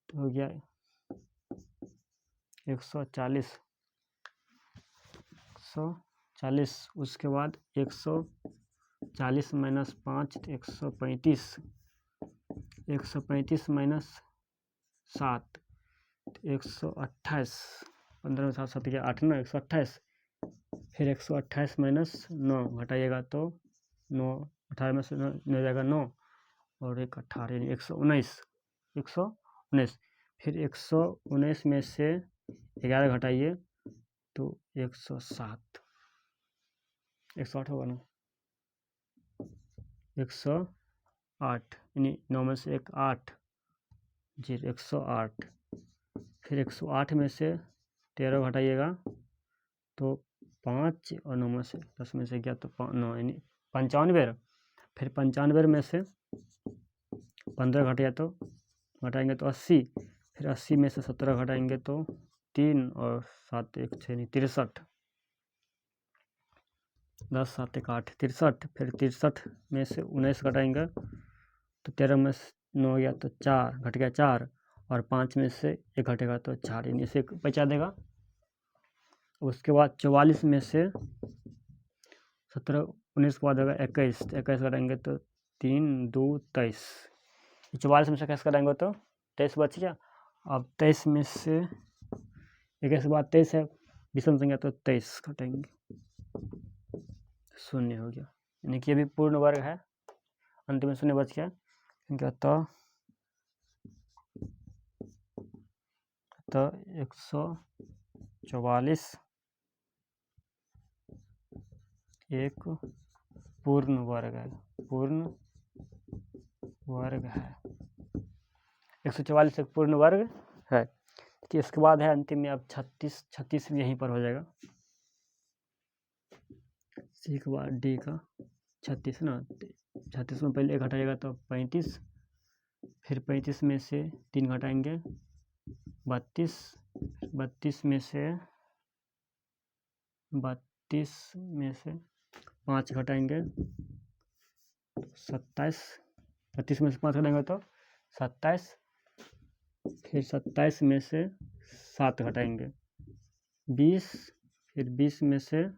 तो हो गया 140, उसके बाद 140 माइनस 5 तो 135, 135 माइनस 7 तो 128, 15 में 7 7 8 ना 128, फिर 128 माइनस 9 घटाइएगा तो 9, 18 में से 9 जाएगा 9 और 1 18 यानी 119, फिर 119 में से 11 घटाइए तो 107, 108 होगा ना, 108 यानी 9 में से 1 8 जी 108, फिर 108 में से 13 घटाइएगा तो 5 और 9 में से 10 में से गया तो 9 यानी 95, फिर 95 में से 15 घटाया तो घटाएंगे तो 80, फिर 80 में से 17 घटाएंगे तो 3 और 7 1 6 यानी 63, 10 7 1 8 63, फिर 63 में से 19 घटाएंगे तो 13 में से 9 गया तो 4 घट गया 4, और 5 में से 1 घटेगा तो 4 यानी इसे बचा देगा। उसके बाद 44 में से 17 19 के बाद होगा 21, 21 घटाएंगे तो 3 2 23, 44 में से 21 घटाएंगे तो 23 बच गया। अब 23 में से 21 के बाद 23 है विषम संख्या तो 23 घटाएंगे 0 हो गया, यानी कि ये भी पूर्ण वर्ग है, अंतिम में 0 बच गया। तो 144 एक पूर्ण वर्ग है, पूर्ण वर्ग है, 144 एक पूर्ण वर्ग है। तो इसके बाद है अंतिम में अब 36 भी यहीं पर हो जाएगा। सी के बाद डी का 36 ना, 36 में पहले 1 घटाइएगा तो 35, फिर 35 में से 3 घटाएंगे 32, 32 में से 5 घटाएंगे 27, 32 में से 5 घटाएंगे तो 27, फिर 27 में से 7 घटाएंगे 20, फिर 20 में से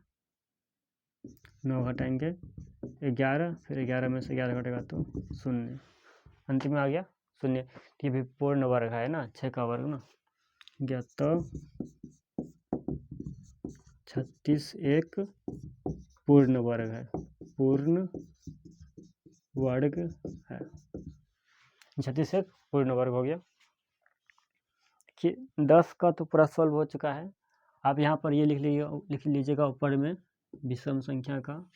9 घटाएंगे 11, फिर 11 में से 11 घटेगा तो 0, अंतिम में आ गया 0। ये भी पूर्ण वर्ग है ना, 6 का वर्ग ना गया। तो 36 एक पूर्ण वर्ग है, पूर्ण वर्ग है, 36 एक पूर्ण वर्ग हो गया कि 10 का तो पूरा सॉल्व हो चुका है। आप यहाँ पर ये लिख लीजिएगा ऊपर में विषम संख्या का,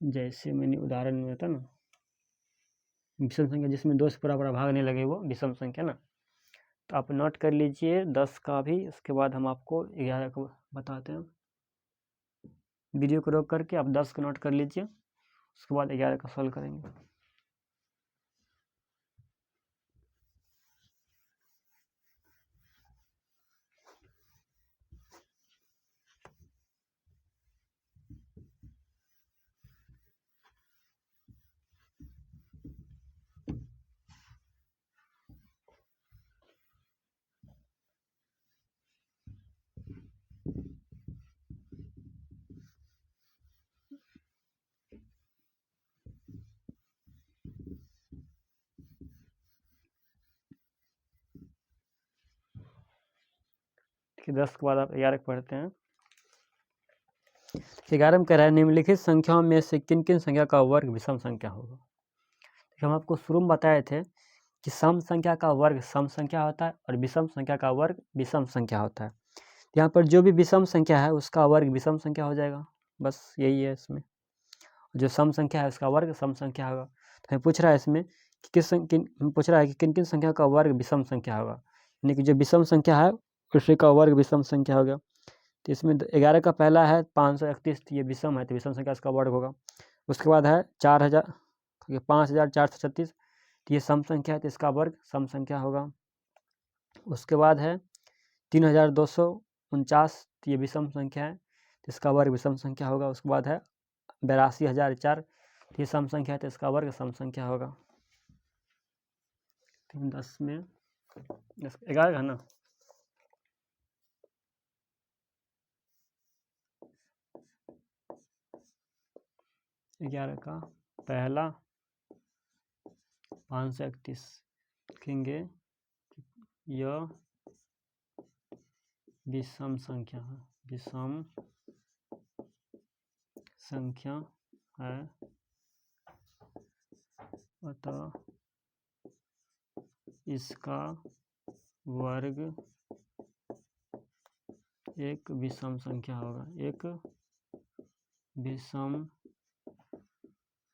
जैसे मैंने उदाहरण में था ना, विषम संख्या जिसमें 2 से पूरा भाग नहीं लगे वो विषम संख्या ना, तो आप नोट कर लीजिए 10 का भी। उसके बाद हम आपको 11 को बताते हैं, वीडियो को रोक करके आप 10 को नोट कर लीजिए, उसके बाद 11 का सॉल्व करेंगे। फिर 10 के बाद आप 11 पढ़ते हैं। 11 में कह रहा है निम्नलिखित संख्याओं में से किन किन संख्या का वर्ग विषम संख्या होगा। हम आपको शुरू में बताए थे कि सम संख्या का वर्ग सम संख्या होता है और विषम संख्या का वर्ग विषम संख्या होता है। यहाँ पर जो भी विषम संख्या है उसका वर्ग विषम संख्या हो जाएगा, बस यही है इसमें। जो सम संख्या है उसका वर्ग सम संख्या होगा। तो हमें पूछ रहा है इसमें कि पूछ रहा है कि किन किन संख्या का वर्ग विषम संख्या होगा, यानी कि जो विषम संख्या है उसी का वर्ग विषम संख्या होगा। तो इसमें 11 का पहला है 531, तो ये विषम है, तो विषम संख्या इसका वर्ग होगा। उसके बाद है 5436, तो ये सम संख्या है, तो इसका वर्ग सम संख्या होगा। उसके बाद है 3249, तो ये विषम संख्या है, तो इसका वर्ग विषम संख्या होगा। उसके बाद है 82,004, तो ये सम संख्या है, तो इसका वर्ग सम संख्या होगा। 10 में 11 है ना। ग्यारह का पहला 531 लिखेंगे, यह विषम संख्या है, विषम संख्या है, अतः इसका वर्ग एक विषम संख्या होगा, एक विषम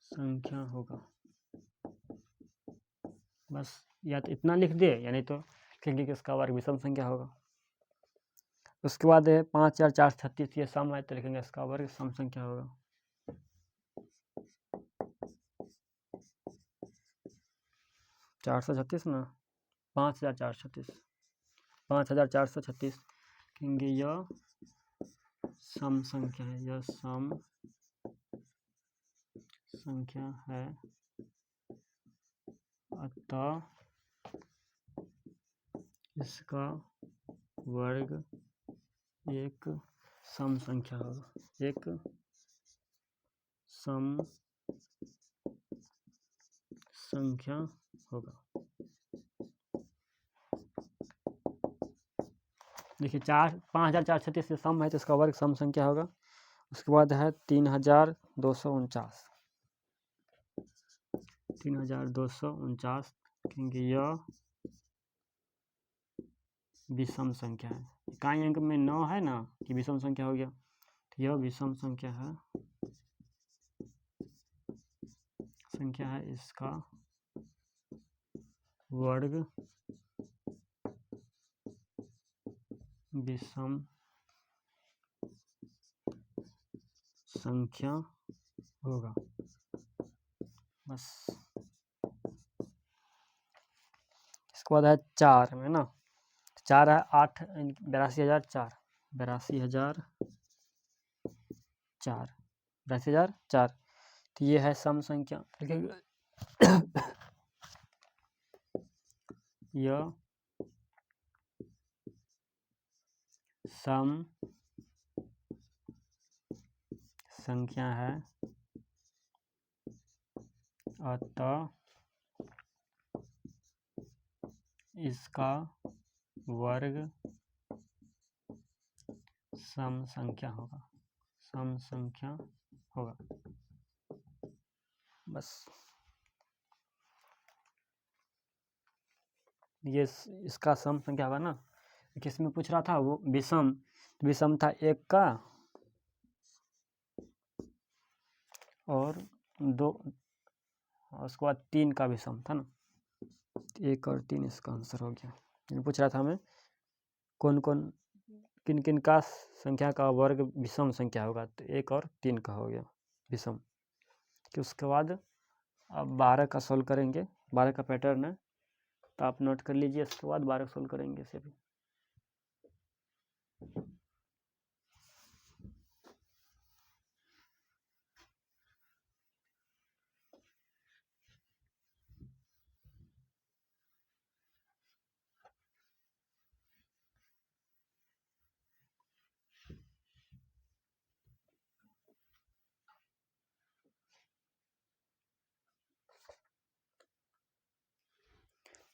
संख्या होगा। बस या तो इतना लिख दे या नहीं तो लिखेंगे कि इसका वर्ग विषम संख्या होगा। उसके बाद है 5436, ये सम है, तो लिखेंगे इसका वर्ग सम संख्या होगा। 436 ना, 5436 कहेंगे यह सम संख्या है, यह सम संख्या है, अतः इसका वर्ग एक सम संख्या होगा, एक सम संख्या होगा। देखिए 5436 से सम है, तो इसका वर्ग सम संख्या होगा। उसके बाद है 3249 कहेंगे यह विषम संख्या है। इकाई अंक में 9 है ना, कि विषम संख्या हो गया, तो यह विषम संख्या है, इसका वर्ग विषम संख्या होगा। बस इसके बाद है 4 में ना, 4 है 8, 82,004, 82,004, तो ये है सम संख्या। यह सम संख्या है, अतः इसका वर्ग सम संख्या होगा, सम संख्या होगा। बस ये इसका सम संख्या होगा ना। किसमें पूछ रहा था वो विषम था 1 का और 2, उसके बाद 3 का विषम था ना, 1 और 3 इसका आंसर हो गया। पूछ रहा था हमें किन किन का संख्या का वर्ग विषम संख्या होगा, तो 1 और 3 का हो गया विषम। कि उसके बाद अब 12 का सोल्व करेंगे, 12 का पैटर्न है, तो आप नोट कर लीजिए। इसके बाद 12 सोल्व करेंगे इसे भी।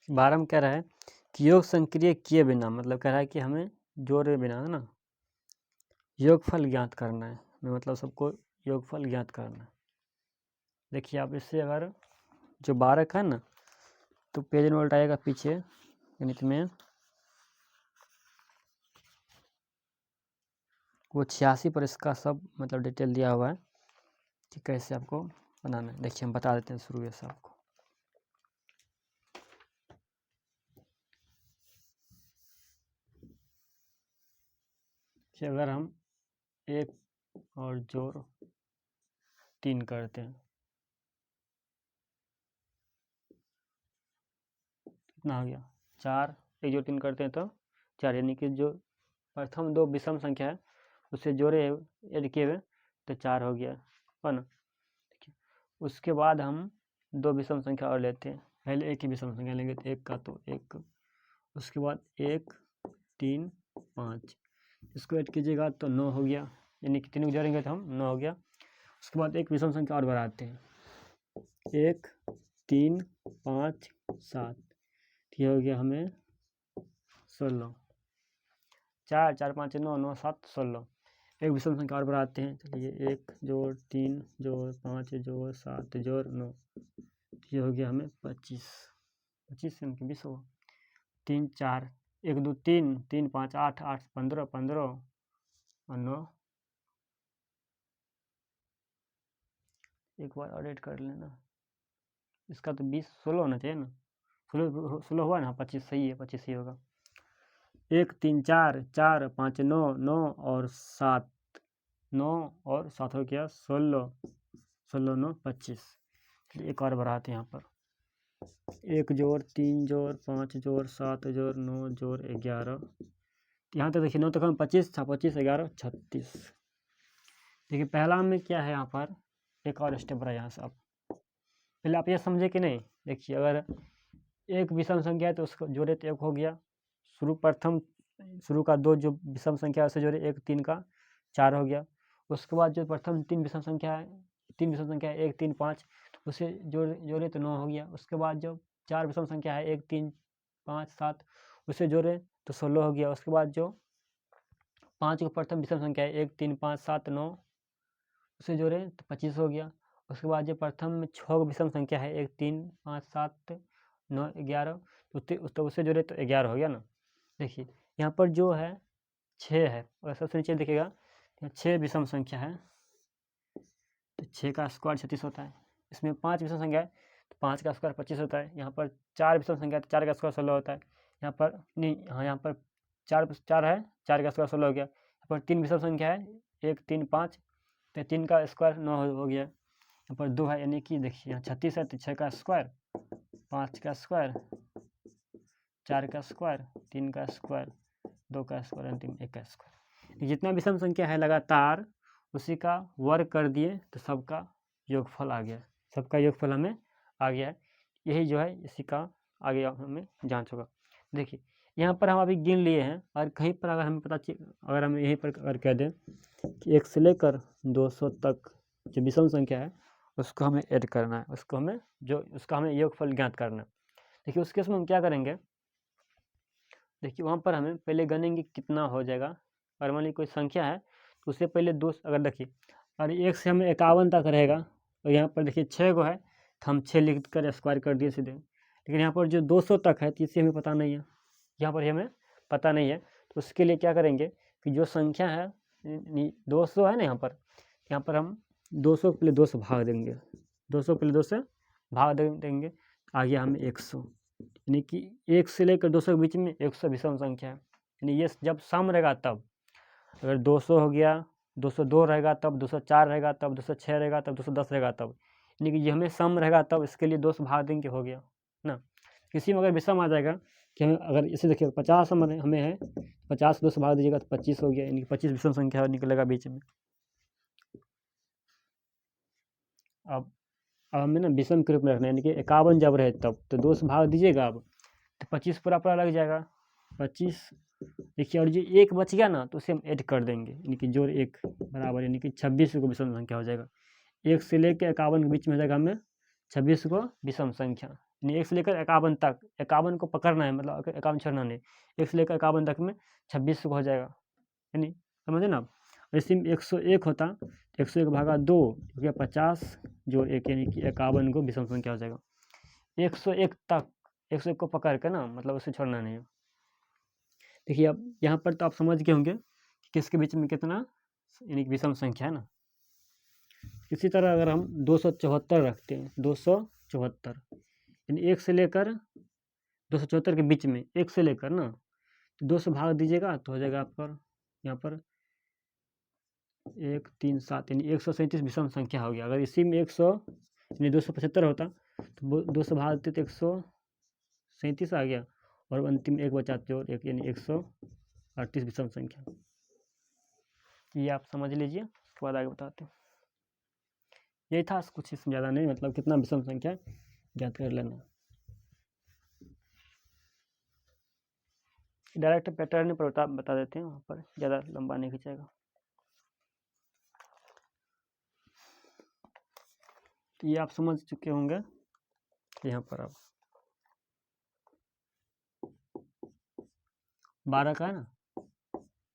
बारह में कह रहा है कि योग संक्रिय किए बिना, मतलब कह रहा है कि हमें जोड़े बिना, है ना, योगफल ज्ञात करना है, मतलब सबको योगफल ज्ञात करना है। देखिए आप इससे अगर जो 12 का है ना, तो पेज में उल्टाएगा पीछे गणित में, वो 86 पर इसका सब मतलब डिटेल दिया हुआ है कि कैसे आपको बनाना है। देखिए हम बता देते हैं शुरू से आपको। कि अगर हम 1 और जोड़ 3 करते हैं, कितना हो गया 4, 1 जोड़ 3 करते हैं तो 4, यानी कि जो प्रथम 2 विषम संख्या है उससे जोड़े ऐड किए हुए तो 4 हो गया, है ना। उसके बाद हम 2 विषम संख्या और लेते हैं, पहले एक ही विषम संख्या लेंगे तो 1 का तो 1, उसके बाद 1 3 5, इसको ऐड कीजिएगा तो 9 हो गया, यानी कि 3 को जोड़ेंगे तो हम 9 हो गया। उसके बाद एक विषम संख्या और बढ़ाते हैं, 1 3 5 7, ये हो गया हमें 16, 4 4 5 9 9 7 16। एक विषम संख्या और बढ़ाते हैं, चलिए 1 जोड़ 3 जोड़ 5 जोड़ 7 जोड़ 9, ये हो गया हमें 25, 25 यानी कि 20 होगा। 3 4 1 2 3 3 5 8 8 15 15 और 9, एक बार और ऐड कर लेना, इसका तो 20 16 होना चाहिए ना, 16 हुआ ना, 25 सही है, 25 ही होगा। 1 3 4 4 5 9 9 और 7 9 और 7 हो गया 16, 16 9 25। एक और बढ़ाते हैं यहाँ पर, 1 जोड़ 3 जोड़ 5 जोड़ 7 जोड़ 9 जोड़ 11, यहाँ तक देखिए 9 तक हम 25 था, 25 11 36। देखिए पहला में क्या है, यहाँ पर एक और स्टेप रहा, यहाँ से आप पहले आप ये समझे कि नहीं। देखिए अगर एक विषम संख्या है तो उसको जोड़े तो 1 हो गया, शुरू का 2 जो विषम संख्या है उसे जोड़े 1 3 का 4 हो गया। उसके बाद जो प्रथम 3 विषम संख्या है 1 3 5, उसे जोड़े तो 9 हो गया। उसके बाद जो 4 विषम संख्या है 1 3 5 7, उसे जोड़े तो 16 हो गया। उसके बाद जो 5 को प्रथम विषम संख्या है 1 3 5 7 9, उसे जोड़े तो 25 हो गया। उसके बाद जो प्रथम 6 विषम संख्या है 1 3 5 7 9 11, तो उससे जोड़े तो 11 हो गया ना। देखिए यहाँ पर जो है 6 है, और सबसे नीचे देखिएगा 6 विषम संख्या है, तो 6 का स्क्वायर 36 होता है। इसमें 5 विषम संख्या है तो 5 का स्क्वायर 25 होता है। यहाँ पर 4 विषम संख्या है तो 4 का स्क्वायर 16 होता है। यहाँ पर नहीं, हाँ यहाँ पर 4 है, 4 का स्क्वायर 16 हो गया। यहाँ पर 3 विषम संख्या है 1 3 5, तो 3 का स्क्वायर 9 हो गया। यहाँ पर 2 है, यानी कि देखिए यहाँ 36 है तो 6 का स्क्वायर 5 का स्क्वायर 4 का स्क्वायर 3 का स्क्वायर 2 का स्क्वायर अंतिम 1 का स्क्वायर। जितना विषम संख्या है लगातार उसी का वर्ग कर दिए तो सबका योगफल आ गया, सबका योगफल हमें आ गया है। यही जो है इसी का आगे हमें जांच होगा। देखिए यहाँ पर हम अभी गिन लिए हैं, और कहीं पर अगर हमें अगर हम यहीं पर अगर कह दें कि 1 से लेकर 200 तक जो विषम संख्या है उसको हमें ऐड करना है, उसका हमें योगफल ज्ञात करना है। देखिए उस केस में हम क्या करेंगे, देखिए वहाँ पर हमें पहले गनेंगे कितना हो जाएगा। अगर मान लीजिए कोई संख्या है तो उससे पहले 2, अगर देखिए और 1 से हमें 51 तक रहेगा, और यहाँ पर देखिए 6 को है तो हम 6 लिख कर स्क्वायर कर दिए सीधे। लेकिन यहाँ पर जो 200 तक है तो इसे हमें पता नहीं है, यहाँ पर हमें पता नहीं है, तो उसके लिए क्या करेंगे कि जो संख्या है 200 है ना, यहाँ पर हम 200 को पहले 2 से भाग देंगे, 200 पहले 2 से भाग देंगे, आ गया हमें 100, यानी कि 1 से लेकर 200 के बीच में 100 विषम संख्या है। यानी ये जब सम रहेगा तब, अगर 200 हो गया 202 रहेगा तब, 204 रहेगा तब, 206 रहेगा तब, 210 रहेगा तब, यानी कि ये हमें सम रहेगा तब, इसके लिए 2 से भाग देंगे हो गया ना। किसी में अगर विषम आ जाएगा कि हमें अगर इसे देखिए 50 हमें है, 50 को 2 से भाग दीजिएगा तो 25 हो गया, यानी कि 25 विषम संख्या निकलेगा बीच में। अब हमें ना विषम के रूप में रखना है, यानी कि 51 जब रहे तब, तो 2 से भाग दीजिएगा अब तो 25 पूरा लग जाएगा 25। देखिए और जो 1 बच गया ना तो उसे हम ऐड कर देंगे, यानी कि जोड़ 1 बराबर, यानी कि 26 को विषम संख्या हो जाएगा। 1 से लेकर 51 के बीच में हो जाएगा हमें 26 को विषम संख्या, यानी 1 से लेकर 51 तक, 51 को पकड़ना है, मतलब 51 छोड़ना नहीं, 1 से लेकर 51 तक में 26 हो जाएगा, यानी समझे ना। इसी में 101 होता, 101 भागा 2 हो गया 50 जो 1, यानी कि 51 को विषम संख्या हो जाएगा। 101 तक, 101 को पकड़ के ना, मतलब उसे छोड़ना नहीं है। देखिए अब यहाँ पर तो आप समझ गए होंगे कि किसके बीच में कितना, यानी कि विषम संख्या है ना। इसी तरह अगर हम 274 रखते हैं, 274 यानी 1 से लेकर 274 के बीच में, 1 से लेकर ना, तो 2 से भाग दीजिएगा तो हो जाएगा आपका यहाँ पर 1, 3, 7, यानी 137 विषम संख्या हो गया। अगर इसी में 100 यानी 275 होता तो 2 से भाग देते तो 137 आ गया, और अंतिम एक बचा जो एक, यानी 138 विषम संख्या। ये आप समझ लीजिए, उसके बाद आगे बताते हैं। यही था, कुछ इसमें ज़्यादा नहीं, मतलब कितना विषम संख्या ज्ञात कर लेना। डायरेक्ट पैटर्न पर बता देते हैं, वहाँ पर ज़्यादा लंबा नहीं खींचेगा। तो ये आप समझ चुके होंगे। यहाँ पर अब 12 का है ना,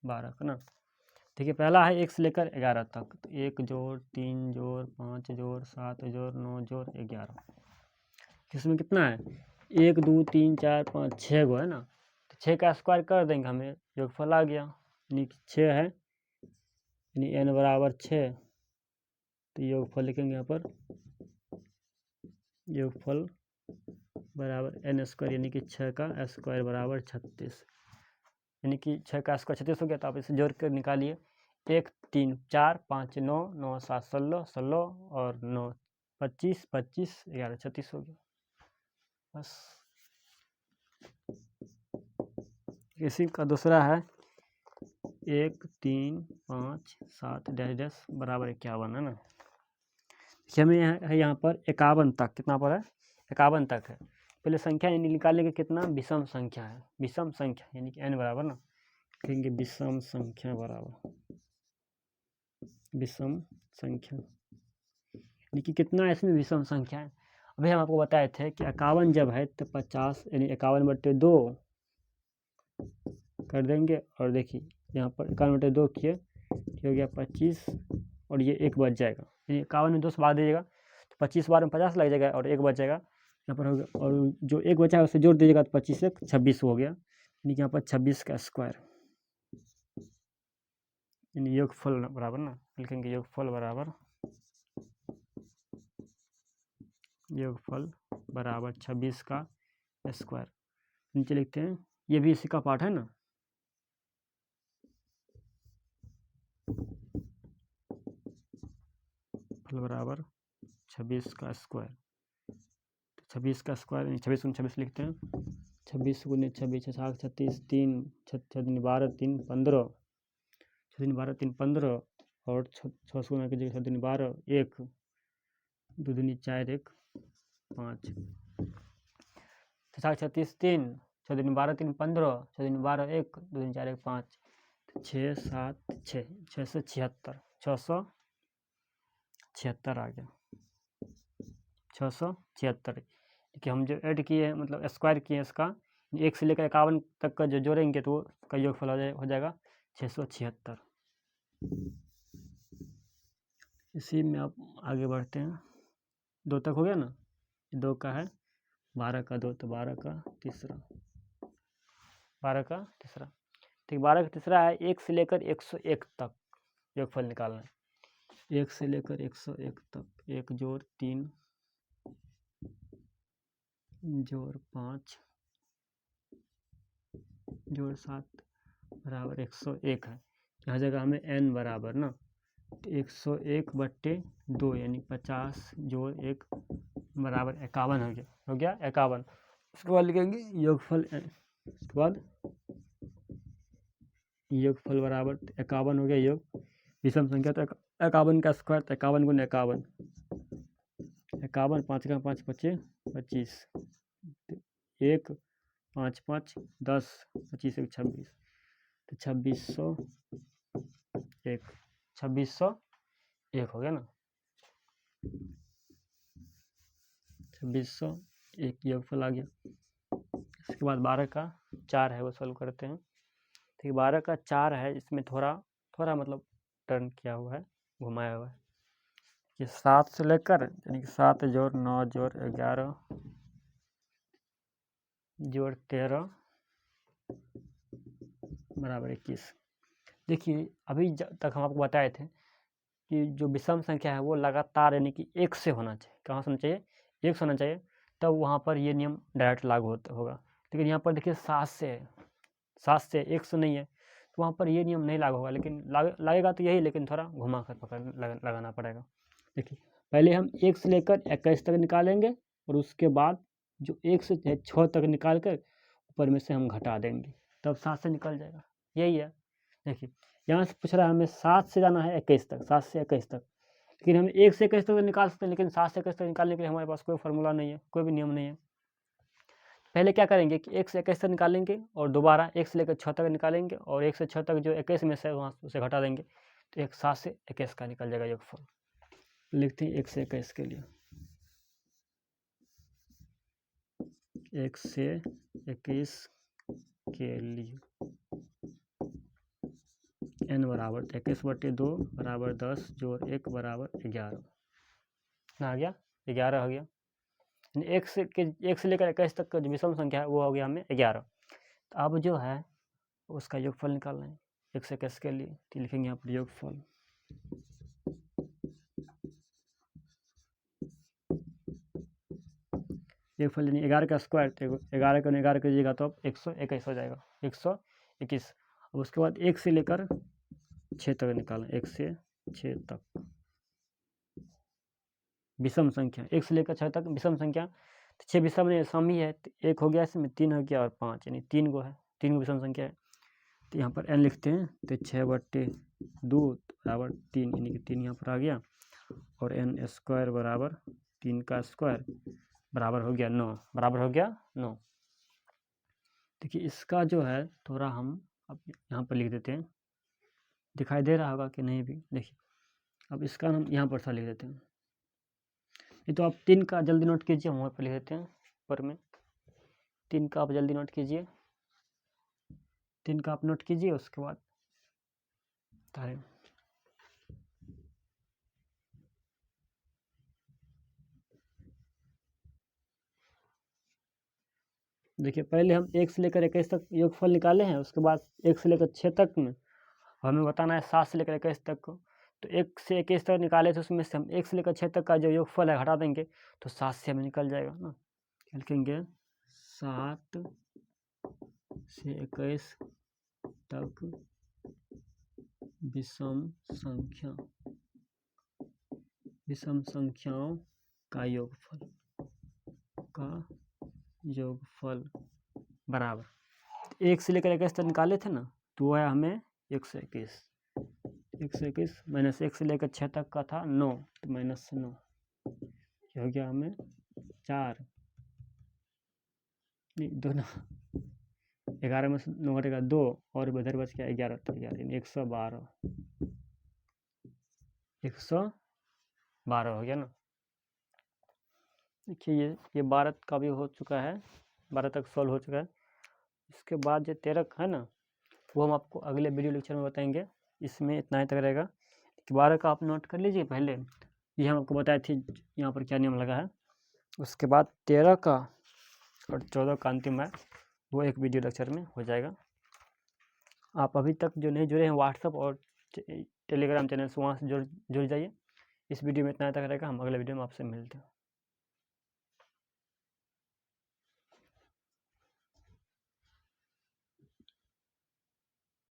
12 का ना। देखिए पहला है 1 से लेकर 11 तक, तो 1 जोड़ 3 जोड़ 5 जोड़ 7 जोड़ 9 जोड़ 11। इसमें कितना है, 1 2 3 4 5 6 गो है ना, तो 6 का स्क्वायर कर देंगे, हमें योगफल आ गया, यानी 6 है, यानी n बराबर 6। तो योगफल लिखेंगे यहाँ पर, योगफल बराबर n स्क्वायर, यानी कि 6 का स्क्वायर बराबर 36, यानी कि 6 का स्क्वायर 36 हो गया। तो आप इसे जोड़ कर निकालिए, 1 3 4 5 9 9 7 16 16 और 9 25 25 11 36 हो गया बस। इसी का दूसरा है 1 3 5 7 डैश डैश बराबर 51 है ना। हमें यहाँ पर 51 तक, कितना पर है, 51 तक है। पहले संख्या यानी निकालने के कितना, विषम संख्या है, विषम संख्या यानी कि n बराबर ना, कहेंगे विषम संख्या बराबर, विषम संख्या यानी कि कितना इसमें विषम संख्या है। अभी हम आपको बताए थे कि 51 जब है तो 50 यानी 51/2 कर देंगे, और देखिए यहाँ पर 51/2 किए हो गया 25, और ये 1 बच जाएगा, यानी 51 में 2 से भाग दीजिएगा तो 25 बार में 50 लग जाएगा, और 1 बच जाएगा यहाँ पर हो गया, और जो 1 बचा है उसे जोड़ दीजिएगा तो 25 से 26 हो गया, यानी कि यहाँ पर 26 का स्क्वायर, यानी योगफल बराबर ना, लिखेंगे योगफल बराबर, योगफल बराबर 26 का स्क्वायर। नीचे लिखते हैं, ये भी इसी का पार्ट है ना। फल बराबर 26 का स्क्वायर, 26 का स्क्वायर यानी 26 गुने 26 लिखते हैं, 26 गुने 26 6 36 3 6 दिन 12 3 15, 6 दिन 12 3 15, और 6 से गुना कीजिएगा 6 दिन 12 1 2 दूनी 4 1 5, 6 36 3 6 दिन 12 3 15, 6 दिन 12 1 2 दिन 4 1 5, 6 7 6 676, 676 आ गया, 676। देखिए हम जो ऐड किए हैं, मतलब स्क्वायर किए हैं इसका, 1 से लेकर 51 तक का जो जोड़ेंगे तो उसका योगफल हो जाएगा 676। इसी में आप आगे बढ़ते हैं, 2 तक हो गया ना, 2 का है, 12 का 2 तो 12 का तीसरा, 12 का तीसरा, ठीक, 12 का तीसरा है 1 से लेकर 101 तक योगफल निकालना है, 1 से लेकर 101 तक, 1 जोड़ 3 जोड़ 5 जोड़ 7 बराबर 101 है। यहाँ जगह हमें n बराबर ना, तो 101/2 यानी 50 जोड़ 1 बराबर 51 हो गया 51। उसके बाद लिखेंगे योगफल, उसके बाद योगफल बराबर 51 हो गया, योग विषम संख्या तो 51 का स्क्वायर, तो 51 गुने 51, 51 5 का 5 25 25, 1 5 5 10 25 1 26, तो 2601 हो गया ना, 2601 एक योगफल आ गया। इसके बाद 12 का 4 है, वो सॉल्व करते हैं। ठीक है, 12 का 4 है, इसमें थोड़ा मतलब टर्न किया हुआ है, घुमाया हुआ है। ये 7 से लेकर यानी कि 7 जोड़ 9 जोड़ 11 जोड़ 13 बराबर 21। देखिए अभी तक हम आपको बताए थे कि जो विषम संख्या है वो लगातार यानी कि 1 से होना चाहिए। कहाँ से होना चाहिए? 1 से होना चाहिए, तब वहाँ पर ये नियम डायरेक्ट लागू होगा। लेकिन यहाँ पर देखिए 7 से है, 7 से 1 से नहीं है, तो वहाँ पर ये नियम नहीं लागू होगा। लेकिन लगेगा तो यही, लेकिन थोड़ा घुमा कर लगाना पड़ेगा। देखिए पहले हम 1 से लेकर 21 तक निकालेंगे, और उसके बाद जो 1 से 6 तक निकाल कर ऊपर में से हम घटा देंगे, तब 7 से निकल जाएगा। यही है। देखिए यहाँ से पूछ रहा है हमें 7 से जाना है 21 तक, 7 से 21 तक, लेकिन हम 1 से 21 तक निकाल सकते हैं, लेकिन 7 से 21 तक निकालने के लिए हमारे पास कोई फार्मूला नहीं है, कोई भी नियम नहीं है। पहले क्या करेंगे कि 1 से 21 तक निकालेंगे, और दोबारा 1 से लेकर 6 तक निकालेंगे, और 1 से 6 तक जो 21 में से वहाँ उसे घटा देंगे, तो एक 7 से 21 का निकल जाएगा योगफल। लिखते हैं 1 से 21 के लिए, 1 से 21 के लिए n बराबर 21/2 बराबर 10 जोड़ 1 बराबर 11 आ गया, 11 हो गया। 1 से लेकर 21 तक का जो विषम संख्या है वो हो गया हमें 11। तो अब जो है उसका योगफल निकालना है 1 से 21 के लिए, तो लिखेंगे यहाँ पर योगफल। योगफल यानी 11 का स्क्वायर, तो 11 का 11 कीजिएगा तो अब 121 हो जाएगा, 121। अब उसके बाद 1 से लेकर 6 तक निकालें, 1 से 6 तक विषम संख्या, 1 से लेकर 6 तक विषम संख्या। तो 6 विषम नहीं, सम ही है, तो 1 हो गया, इसमें 3 हो गया, और 5 यानी 3 गो है, 3 गो विषम संख्या है। तो यहाँ पर n लिखते हैं, तो 6/2 बराबर 3 यानी कि 3 यहाँ पर आ गया, और n स्क्वायर बराबर 3 का स्क्वायर बराबर हो गया 9, बराबर हो गया 9। देखिए इसका जो है थोड़ा हम अब यहाँ पर लिख देते हैं, दिखाई दे रहा होगा कि नहीं भी। देखिए अब इसका हम यहाँ पर सा लिख देते हैं, ये तो आप 3 का जल्दी नोट कीजिए, हम वहाँ पर लिख देते हैं ऊपर में। 3 का आप जल्दी नोट कीजिए, 3 का आप नोट कीजिए, उसके बाद तारे देखिए पहले हम 1 से लेकर 21 तक योगफल निकाले हैं, उसके बाद 1 से लेकर 6 तक में हमें बताना है 7 से लेकर 21 तक को। तो 1 से 21 तक निकाले, तो उसमें से हम 1 से लेकर 6 तक का जो योगफल है हटा देंगे, तो 7 से हमें निकल जाएगा ना। लिखेंगे 7 से 21 तक विषम संख्याओं का योगफल बराबर 1 से लेकर 21 तक निकाले थे ना, तो वो है हमें 121। 121 माइनस 1 से लेकर 6 तक का था 9, तो माइनस 9 ये हो गया हमें 4 नहीं 2 ना, 11 में से 9 घटेगा 2, और इधर बच गया 11, तो 11 यानी 112 हो गया ना। देखिए ये 12 का भी हो चुका है, 12 तक सॉल्व हो चुका है। इसके बाद जो 13 है ना, वो हम आपको अगले वीडियो लेक्चर में बताएंगे। इसमें इतना ही तक रहेगा। 12 का आप नोट कर लीजिए पहले, ये हम आपको बताए थे यहाँ पर क्या नियम लगा है। उसके बाद 13 का और 14 का अंतिम है, वो एक वीडियो लेक्चर में हो जाएगा। आप अभी तक जो नहीं जुड़े हैं व्हाट्सअप और टेलीग्राम चैनल से, वहाँ से जुड़ जाइए। इस वीडियो में इतना तक रहेगा, हम अगले वीडियो में आपसे मिलते हैं।